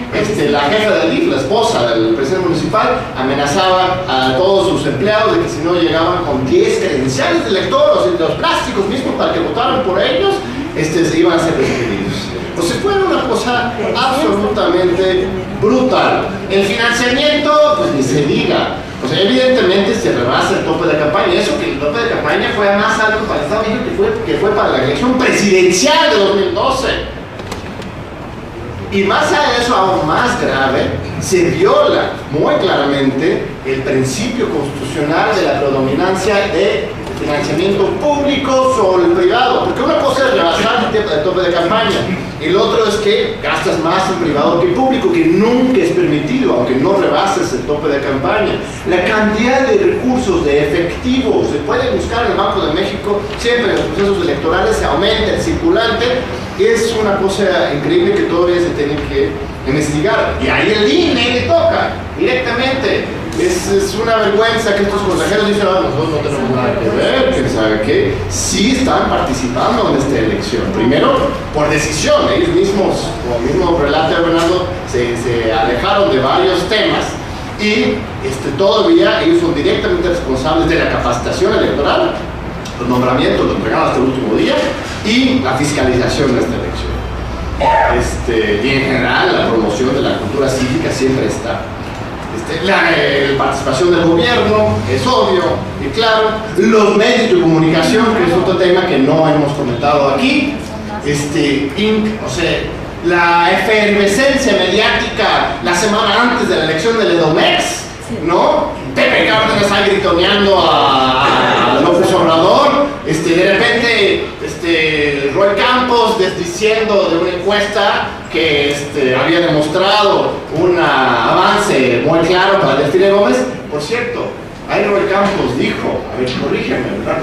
La jefa del DIF, la esposa del presidente municipal, amenazaba a todos sus empleados de que si no llegaban con 10 credenciales de elector, o los plásticos mismos para que votaran por ellos, se iban a ser despedidos. O sea, fue una cosa absolutamente brutal. El financiamiento, pues ni se diga. O sea, evidentemente se rebasa el tope de campaña. Eso que el tope de campaña fue más alto para el Estado de México que fue para la elección presidencial de 2012. Y más allá de eso, aún más grave, se viola muy claramente el principio constitucional de la predominancia de financiamiento público sobre el privado. Porque una cosa es rebasar el tope de campaña y lo otro es que gastas más en privado que en público, que nunca es permitido, aunque no rebases el tope de campaña. La cantidad de recursos, de efectivo, se puede buscar en el Banco de México, siempre en los procesos electorales se aumenta el circulante. Es una cosa increíble que todavía se tiene que investigar. Y ahí el INE le toca directamente. Es una vergüenza que estos consejeros dicen, nosotros no tenemos nada que ver, que sabe que sí están participando en esta elección. Primero, por decisión, ellos mismos, como mismo relata Bernardo, se alejaron de varios temas y todavía ellos son directamente responsables de la capacitación electoral, los nombramientos los entregaron hasta el último día y la fiscalización de esta elección. Y en general la promoción de la cultura cívica siempre está. La participación del gobierno es obvio y claro. Los medios de comunicación, que es otro tema que no hemos comentado aquí, Inc., o sea, la efervescencia mediática la semana antes de la elección del Edomex, ¿no? Pepe Cárdenas ahí gritoneando a López Obrador, de repente Roy Campos diciendo de una encuesta que había demostrado un avance muy claro para Delfina Gómez. Por cierto, ahí Roy Campos dijo, a ver, corrígeme, ¿verdad?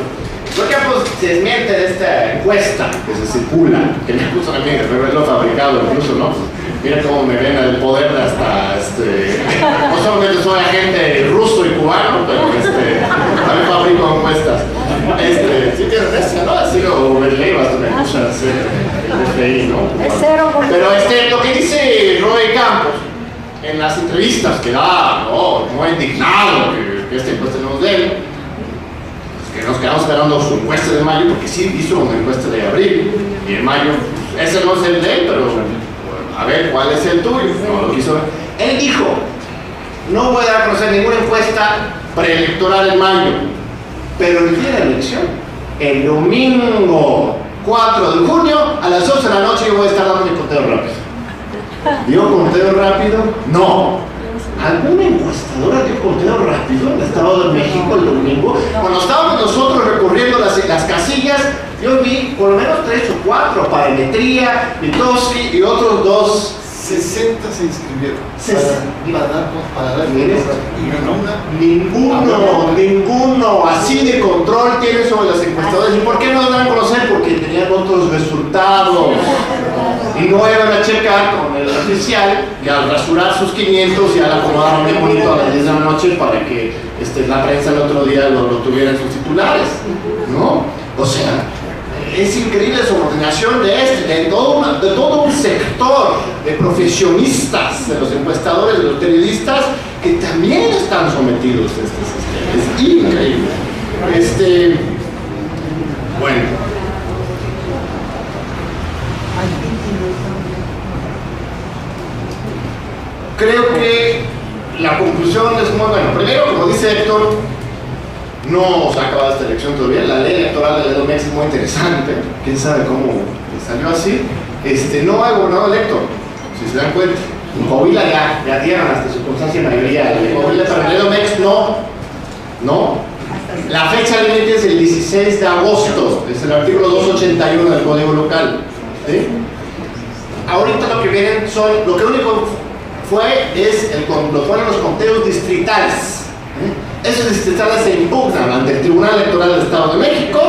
Roy Campos se desmiente de esta encuesta que se circula, que me puso a mí, que lo fabricado incluso, ¿no? Mira cómo me ven el poder de hasta, no solamente soy agente ruso y cubano, pero también fabrico encuestas. Sí tienes razón, ¿no? Así lo Berlevas me puso a hacer el FBI, ¿no? Pero lo que dice Roy Campos en las entrevistas que da, muy indignado que esta encuesta no es de él, que nos quedamos esperando su encuesta de mayo, porque sí hizo una encuesta de abril, y en mayo, ese no es el de él, pero a ver, ¿cuál es el tuyo? No lo quiso ver. Él dijo, no voy a dar a conocer ninguna encuesta preelectoral en mayo, pero el día de la elección, el domingo 4 de junio, a las 12 de la noche yo voy a estar dando mi conteo rápido. ¿Dio conteo rápido? No. ¿Alguna encuestadora dio conteo rápido en el Estado de México el domingo? Cuando estábamos nosotros recorriendo las casillas, yo vi por lo menos 3 o 4, Parametría, Mitowski y otros 2. 60 se inscribieron. Para dar ninguno así de control tiene sobre las encuestadoras. ¿Y por qué no lo dan a conocer? Porque tenían otros resultados y no iban a checar con el oficial, y al rasurar sus 500 ya la acomodaron bien bonito a las 10 de la noche para que la prensa el otro día lo tuviera en sus titulares, ¿no? O sea, es increíble la subordinación de todo un sector de profesionistas, de los encuestadores, de los periodistas, que también están sometidos a este sistema. Es increíble. Bueno. Creo que la conclusión es muy buena. Primero, como dice Héctor, no se ha acabado esta elección todavía. La ley electoral del Edomex es muy interesante. Quién sabe cómo salió así. No hay gobernador electo, si se dan cuenta. En Coahuila ya dieron hasta circunstancia de mayoría. En Coahuila, pero en el Edomex no. La fecha límite es el 16 de agosto. Es el artículo 281 del Código Local. ¿Sí? Ahorita lo que vienen son, lo que único lo fueron los conteos distritales. Esos distritales se impugnan ante el Tribunal Electoral del Estado de México,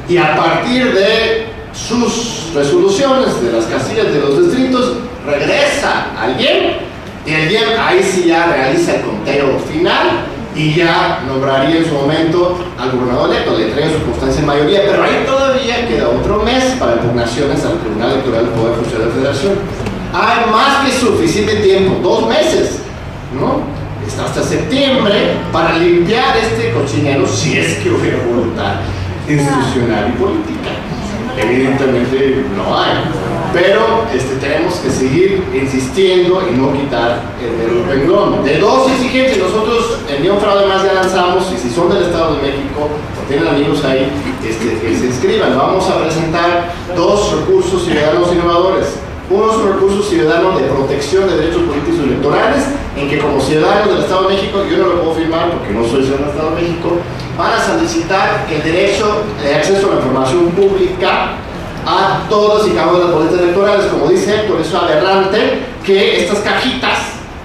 y a partir de sus resoluciones de las casillas de los distritos regresa al IEM, y el IEM ahí sí ya realiza el conteo final y ya nombraría en su momento al gobernador electo, le entrega su constancia en mayoría, pero ahí todavía queda otro mes para impugnaciones al Tribunal Electoral del Poder Judicial de la Federación. Hay más que suficiente tiempo, 2 meses, ¿no? Hasta septiembre para limpiar este cochinero, si es que hubiera voluntad institucional y política. Evidentemente no hay, pero tenemos que seguir insistiendo y no quitar el renglón. De 2 exigencias, nosotros en Ni un Fraude Más ya lanzamos, y si son del Estado de México o tienen amigos ahí, que se inscriban. Vamos a presentar 2 recursos ciudadanos innovadores. Uno es un recurso ciudadano de protección de derechos políticos y electorales, en que como ciudadanos del Estado de México, yo no lo puedo firmar porque no soy ciudadano del Estado de México, van a solicitar el derecho de acceso a la información pública a todas y cada una de las boletas electorales. Como dice Héctor, es aberrante que estas cajitas,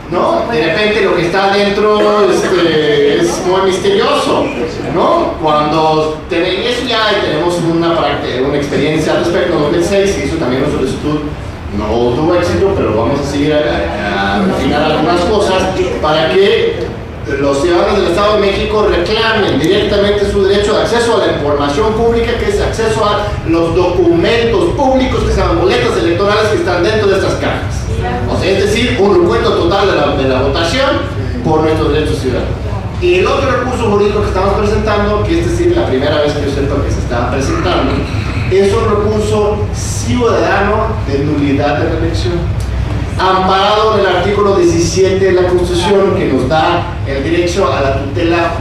¿no? De repente lo que está adentro es muy misterioso, ¿no? Cuando eso ya tenemos una experiencia al respecto. En 2006 se hizo también una solicitud, no tuvo éxito, pero vamos a seguir a refinar algunas cosas para que los ciudadanos del Estado de México reclamen directamente su derecho de acceso a la información pública, que es acceso a los documentos públicos, que se llaman boletas electorales, que están dentro de estas cajas. O sea, es decir, un recuento total de la votación por nuestros derechos ciudadanos. Y el otro recurso jurídico que estamos presentando, que es decir, la primera vez que yo sepa que se está presentando, es un recurso ciudadano de nulidad de reelección, amparado en el artículo 17 de la Constitución, que nos da el derecho a la tutela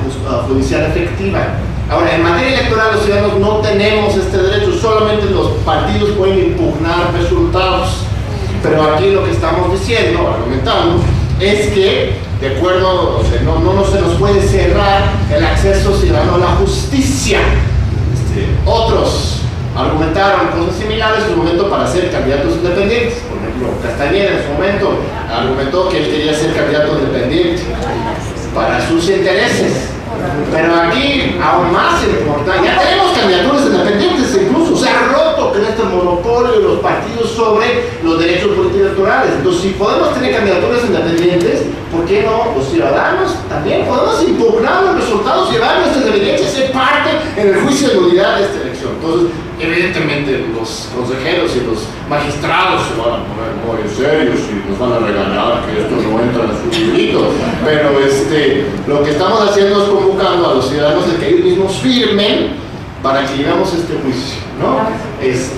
judicial efectiva. Ahora, en materia electoral los ciudadanos no tenemos este derecho, solamente los partidos pueden impugnar resultados. Pero aquí lo que estamos diciendo, argumentando, es que, de acuerdo, o sea, no se nos puede cerrar el acceso ciudadano a la justicia. Otros argumentaron cosas similares en su momento para ser candidatos independientes. Por ejemplo, Castañeda en su momento argumentó que él quería ser candidato independiente para sus intereses. Pero aquí, aún más importante, ya tenemos candidaturas independientes incluso, se ha roto con este monopolio de los partidos sobre los derechos políticos electorales. Entonces, si podemos tener candidaturas independientes, ¿por qué no los ciudadanos también podemos impugnar los resultados y llevar nuestras evidencias ser parte en el juicio de nulidad de esta elección? Entonces, evidentemente los consejeros y los magistrados se van a poner muy serios y nos van a regalar que esto no entra en su librito, pero lo que estamos haciendo es convocando a los ciudadanos de que ellos mismos firmen para que llevemos este juicio, ¿no? Es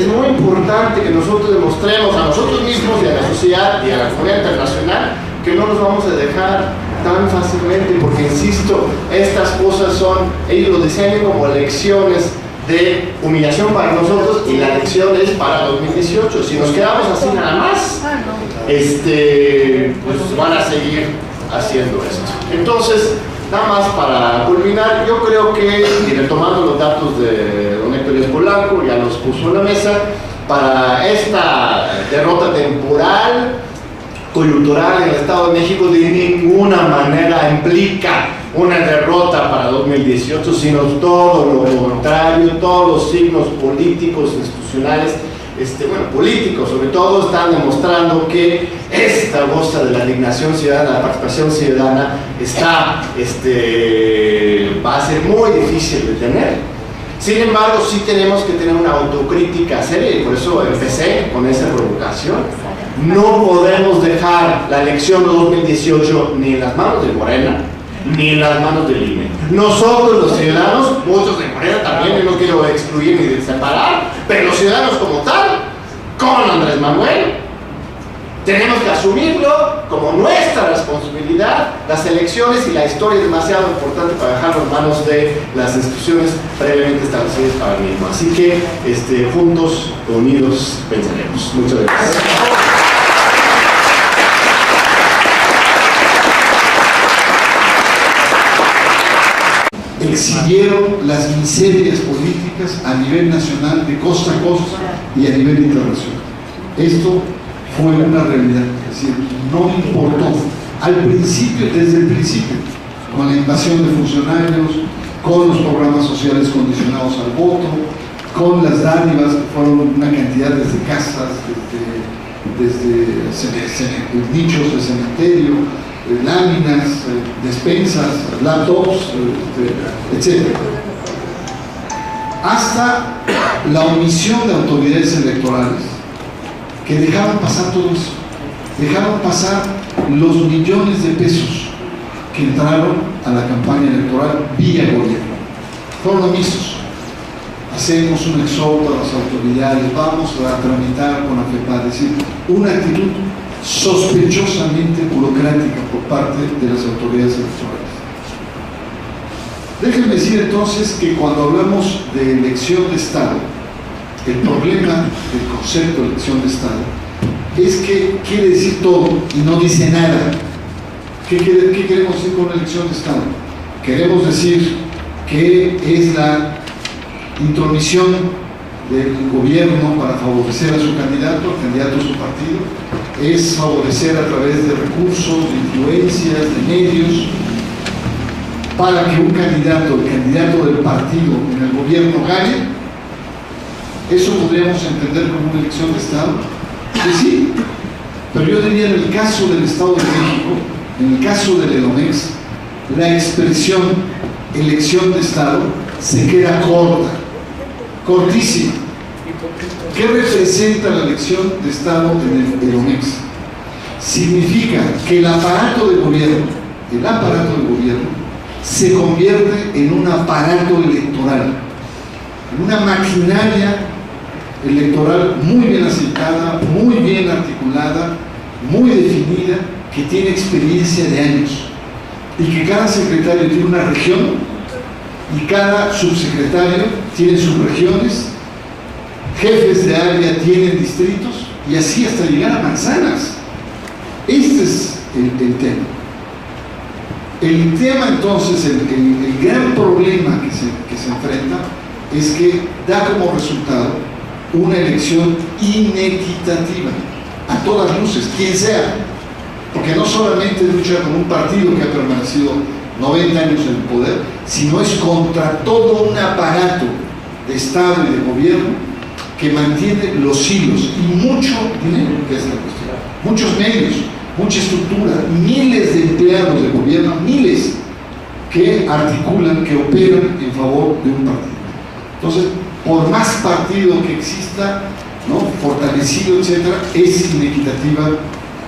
muy importante que nosotros demostremos a nosotros mismos y a la sociedad y a la comunidad internacional que no nos vamos a dejar tan fácilmente, porque insisto, estas cosas ellos lo diseñan como lecciones de humillación para nosotros y la lección es para 2018. Si nos quedamos así nada más, pues van a seguir haciendo esto. Entonces, nada más para culminar, yo creo que, y retomando los datos de don Héctor Díaz Polanco, ya los puso en la mesa, para esta derrota temporal, coyuntural en el Estado de México, de ninguna manera implica una derrota para 2018, sino todo lo contrario. Todos los signos políticos, institucionales, políticos sobre todo, están demostrando que esta goza de la indignación ciudadana, la participación ciudadana, va a ser muy difícil de tener. Sin embargo, sí tenemos que tener una autocrítica seria, y por eso empecé con esa provocación. No podemos dejar la elección de 2018 ni en las manos de Morena, ni en las manos del INE. Nosotros los ciudadanos, muchos de Morena también, yo no quiero excluir ni separar, pero los ciudadanos como tal, con Andrés Manuel, tenemos que asumirlo como nuestra responsabilidad. Las elecciones y la historia es demasiado importante para dejarlo en manos de las instituciones previamente establecidas para el mismo. Así que juntos, unidos, pensaremos. Muchas gracias. Exhibieron las miserias políticas a nivel nacional, de costa a costa y a nivel internacional. Esto fue una realidad, es decir, no importó al principio, desde el principio, con la invasión de funcionarios, con los programas sociales condicionados al voto, con las dádivas que fueron una cantidad desde casas, desde nichos de cementerio, láminas, despensas, laptops, etc. Hasta la omisión de autoridades electorales que dejaban pasar todo eso, dejaban pasar los millones de pesos que entraron a la campaña electoral vía gobierno. Fueron omisos. Hacemos un exhorto a las autoridades, vamos a tramitar con AFEPAD, es decir, una actitud sospechosamente burocrática por parte de las autoridades electorales. Déjenme decir entonces que cuando hablamos de elección de Estado, el problema del concepto de elección de Estado es que quiere decir todo y no dice nada. ¿Qué queremos decir con elección de Estado? Queremos decir que es la intromisión del gobierno para favorecer a su candidato, al candidato de su partido, es favorecer a través de recursos, de influencias, de medios, para que un candidato, el candidato del partido en el gobierno gane. ¿Eso podríamos entender como una elección de Estado? Pues sí, pero yo diría en el caso del Estado de México, en el caso del EDOMEX, la expresión elección de Estado se queda corta, cortísima. ¿Qué representa la elección de Estado en el EDOMEX? Significa que el aparato de gobierno se convierte en un aparato electoral, en una maquinaria electoral muy bien asentada, muy bien articulada, muy definida, que tiene experiencia de años. y que cada secretario tiene una región y cada subsecretario tiene sus regiones, jefes de área tienen distritos y así hasta llegar a manzanas. Este es el tema. El tema entonces, el gran problema que se enfrenta es que da como resultado una elección inequitativa, a todas luces, quien sea, porque no solamente lucha con un partido que ha permanecido 90 años en el poder, sino es contra todo un aparato de Estado y de gobierno que mantiene los hilos y mucho dinero, que es la cuestión, muchos medios, mucha estructura, miles de empleados de gobierno, miles que articulan, que operan en favor de un partido. Entonces, por más partido que exista, ¿no?, fortalecido, etcétera, es inequitativa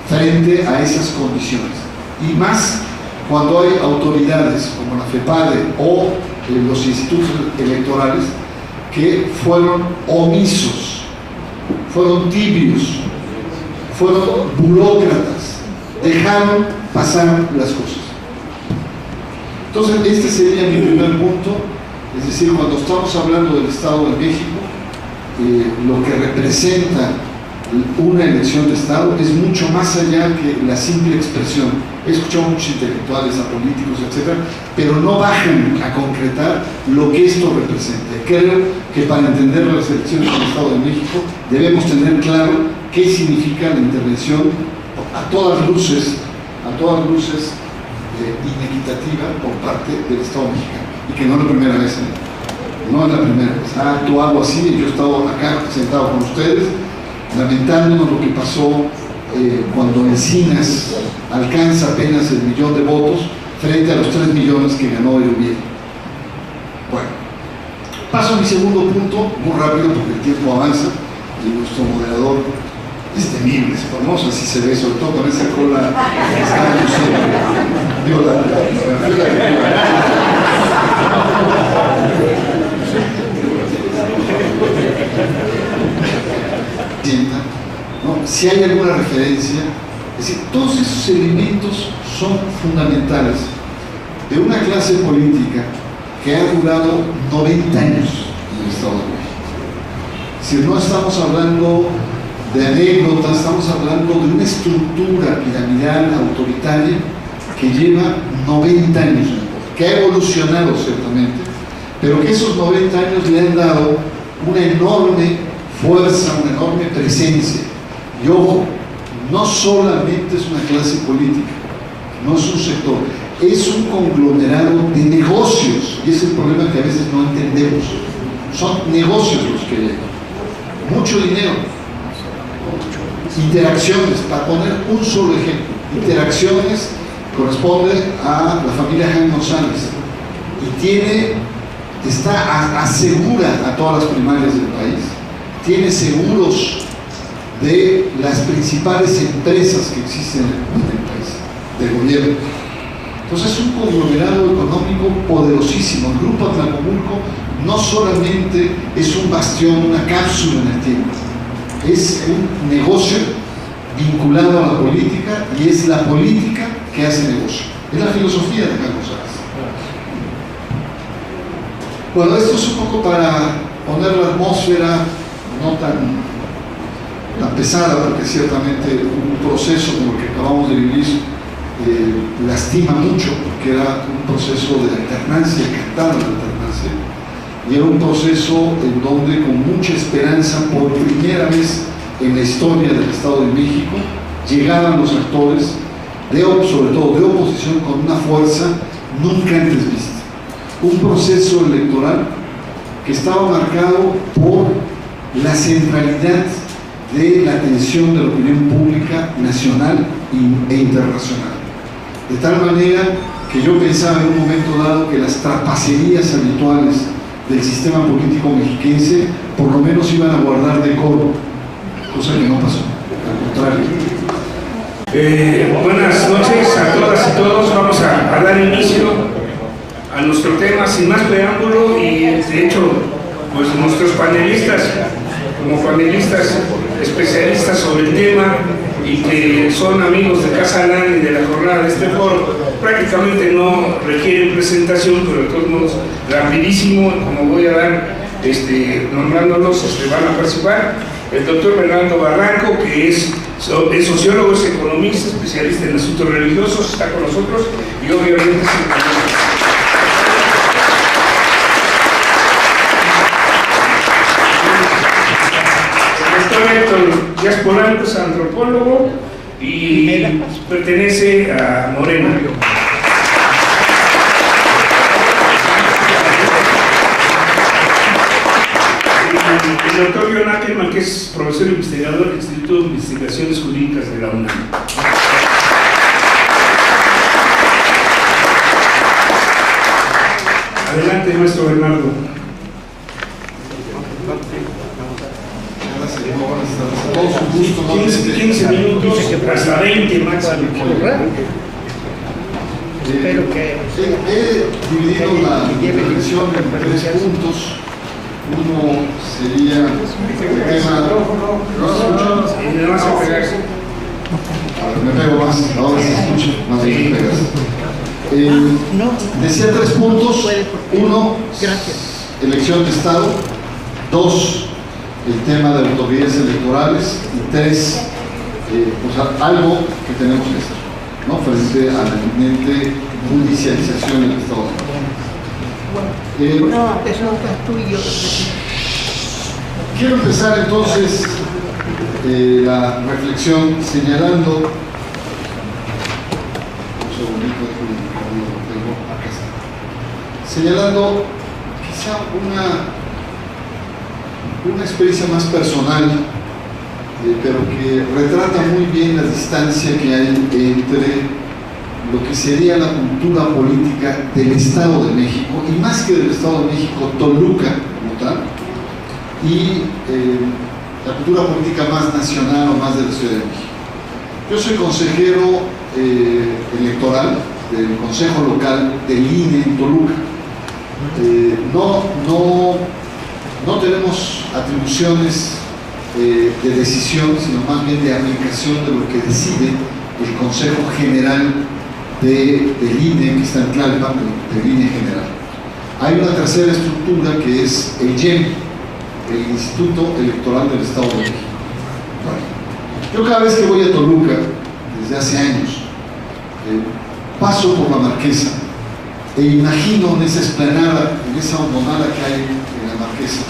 frente a esas condiciones. Y más cuando hay autoridades como la FEPADE o los institutos electorales que fueron omisos, fueron tibios, fueron burócratas, dejaron pasar las cosas. Entonces, este sería mi primer punto. Es decir, cuando estamos hablando del Estado de México, lo que representa una elección de Estado es mucho más allá que la simple expresión. He escuchado a muchos intelectuales, a políticos, etcétera, pero no bajan a concretar lo que esto representa. Creo que para entender las elecciones del Estado de México debemos tener claro qué significa la intervención a todas luces inequitativa por parte del Estado mexicano. Y que no es la primera vez, no es la primera vez. Ha actuado así, y yo he estado acá sentado con ustedes, lamentándonos lo que pasó cuando Encinas alcanza apenas el 1 millón de votos frente a los 3 millones que ganó el gobierno. Bueno, paso a mi segundo punto, muy rápido porque el tiempo avanza, y nuestro moderador es temible, es famoso, así se ve, sobre todo con esa cola que está ¿no? Si hay alguna referencia, es decir, todos esos elementos son fundamentales de una clase política que ha durado 90 años en el Estado de México. Es decir, no estamos hablando de anécdotas, estamos hablando de una estructura piramidal autoritaria que lleva 90 años, que ha evolucionado ciertamente, pero que esos 90 años le han dado una enorme fuerza, una enorme presencia. Y ojo, no solamente es una clase política, no es un sector, es un conglomerado de negocios, y ese es el problema que a veces no entendemos. Son negocios los que llegan, mucho dinero, interacciones, para poner un solo ejemplo, interacciones corresponde a la familia Jaime González y asegura a todas las primarias del país, tiene seguros de las principales empresas que existen en el país, del gobierno. Entonces es un conglomerado económico poderosísimo. El Grupo Atlacomulco no solamente es un bastión, una cápsula en el tiempo, es un negocio vinculado a la política y es la política que hace negocio. Es la filosofía de Jaime González. Bueno, esto es un poco para poner la atmósfera no tan pesada, porque ciertamente un proceso como el que acabamos de vivir lastima mucho, porque era un proceso de alternancia, cantada la alternancia, y era un proceso en donde con mucha esperanza, por primera vez en la historia del Estado de México, llegaban los actores, sobre todo de oposición, con una fuerza nunca antes vista. Un proceso electoral que estaba marcado por la centralidad de la atención de la opinión pública nacional e internacional. De tal manera que yo pensaba en un momento dado que las trapacerías habituales del sistema político mexiquense por lo menos iban a guardar decoro, cosa que no pasó, al contrario. Buenas noches a todas y todos. Vamos a dar inicio a nuestro tema sin más preámbulo, y de hecho pues nuestros panelistas, como panelistas especialistas sobre el tema, y que son amigos de Casa Lana y de la jornada de este foro, prácticamente no requieren presentación, pero de todos modos, rapidísimo, como voy a dar nombrándolos, van a participar. El doctor Bernardo Barranco, que es sociólogo, es economista, especialista en asuntos religiosos, está con nosotros y obviamente es el Héctor Díaz Polanco, es antropólogo y pertenece a Morena. El doctor John Ackerman, que es profesor investigador del Instituto de Investigaciones Jurídicas de la UNAM. Adelante, maestro Bernardo. Todos un gusto, 15 minutos, hasta 20 máximo. He dividido la reflexión en 3 puntos. Uno sería el tema. ¿No se escucha? Y vas a pegarse. A ver, me pego más, ahora se escucha, más bien me pegas. Decía 3 puntos. 1, elección de Estado. 2, el tema de autoridades electorales. Y 3, algo que tenemos que hacer, ¿no?, frente a la inminente judicialización del Estado de México. Quiero empezar entonces la reflexión señalando quizá una experiencia más personal, pero que retrata muy bien la distancia que hay entre lo que sería la cultura política del Estado de México, y más que del Estado de México, Toluca como tal, y la cultura política más nacional o más de la Ciudad de México. Yo soy consejero electoral del Consejo Local del INE en Toluca. No tenemos atribuciones de decisión, sino más bien de aplicación de lo que decide el Consejo General del INE, que está en Tlalpan, del INE general. Hay una tercera estructura que es el IEM, el Instituto Electoral del Estado de México. Bueno, yo cada vez que voy a Toluca, desde hace años, paso por la Marquesa e imagino en esa explanada, en esa hondonada que hay en la Marquesa,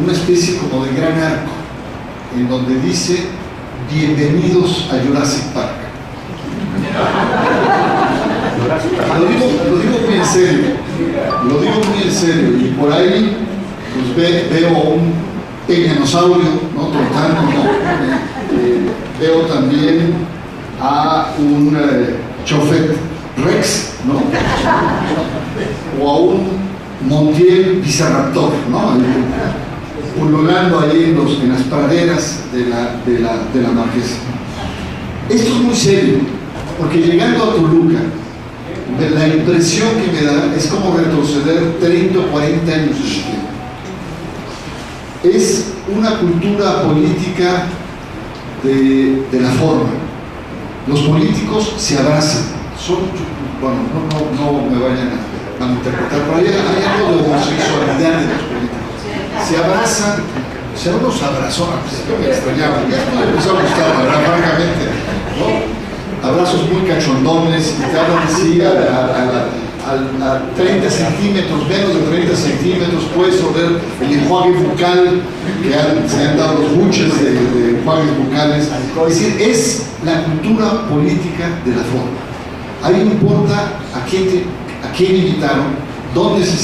una especie como de gran arco, en donde dice: bienvenidos a Jurassic Park. Lo digo muy en serio, y por ahí pues veo un peñanosaurio, ¿no?, trotando, ¿no? Veo también a un Chofet Rex, ¿no?, o a un Montiel Bizarraptor, ¿no?, pululando ahí en las praderas de la Marquesa. Esto es muy serio, porque llegando a Toluca, la impresión que me da es como retroceder 30 o 40 años en el tiempo. Es una cultura política de la forma. Los políticos se abrazan. No me vayan a interpretar, pero hay algo de homosexualidad de los políticos. Se abrazan, se dan unos abrazones. Yo me extrañaba, ya no me empezó a gustar, la verdad, francamente, ¿no? Abrazos muy cachondones, y te hablan así a 30 centímetros, menos de 30 centímetros, puedes oler el enjuague bucal, que se han dado los buches de enjuagues bucales. Es decir, es la cultura política de la forma. Ahí no importa a quién invitaron, dónde se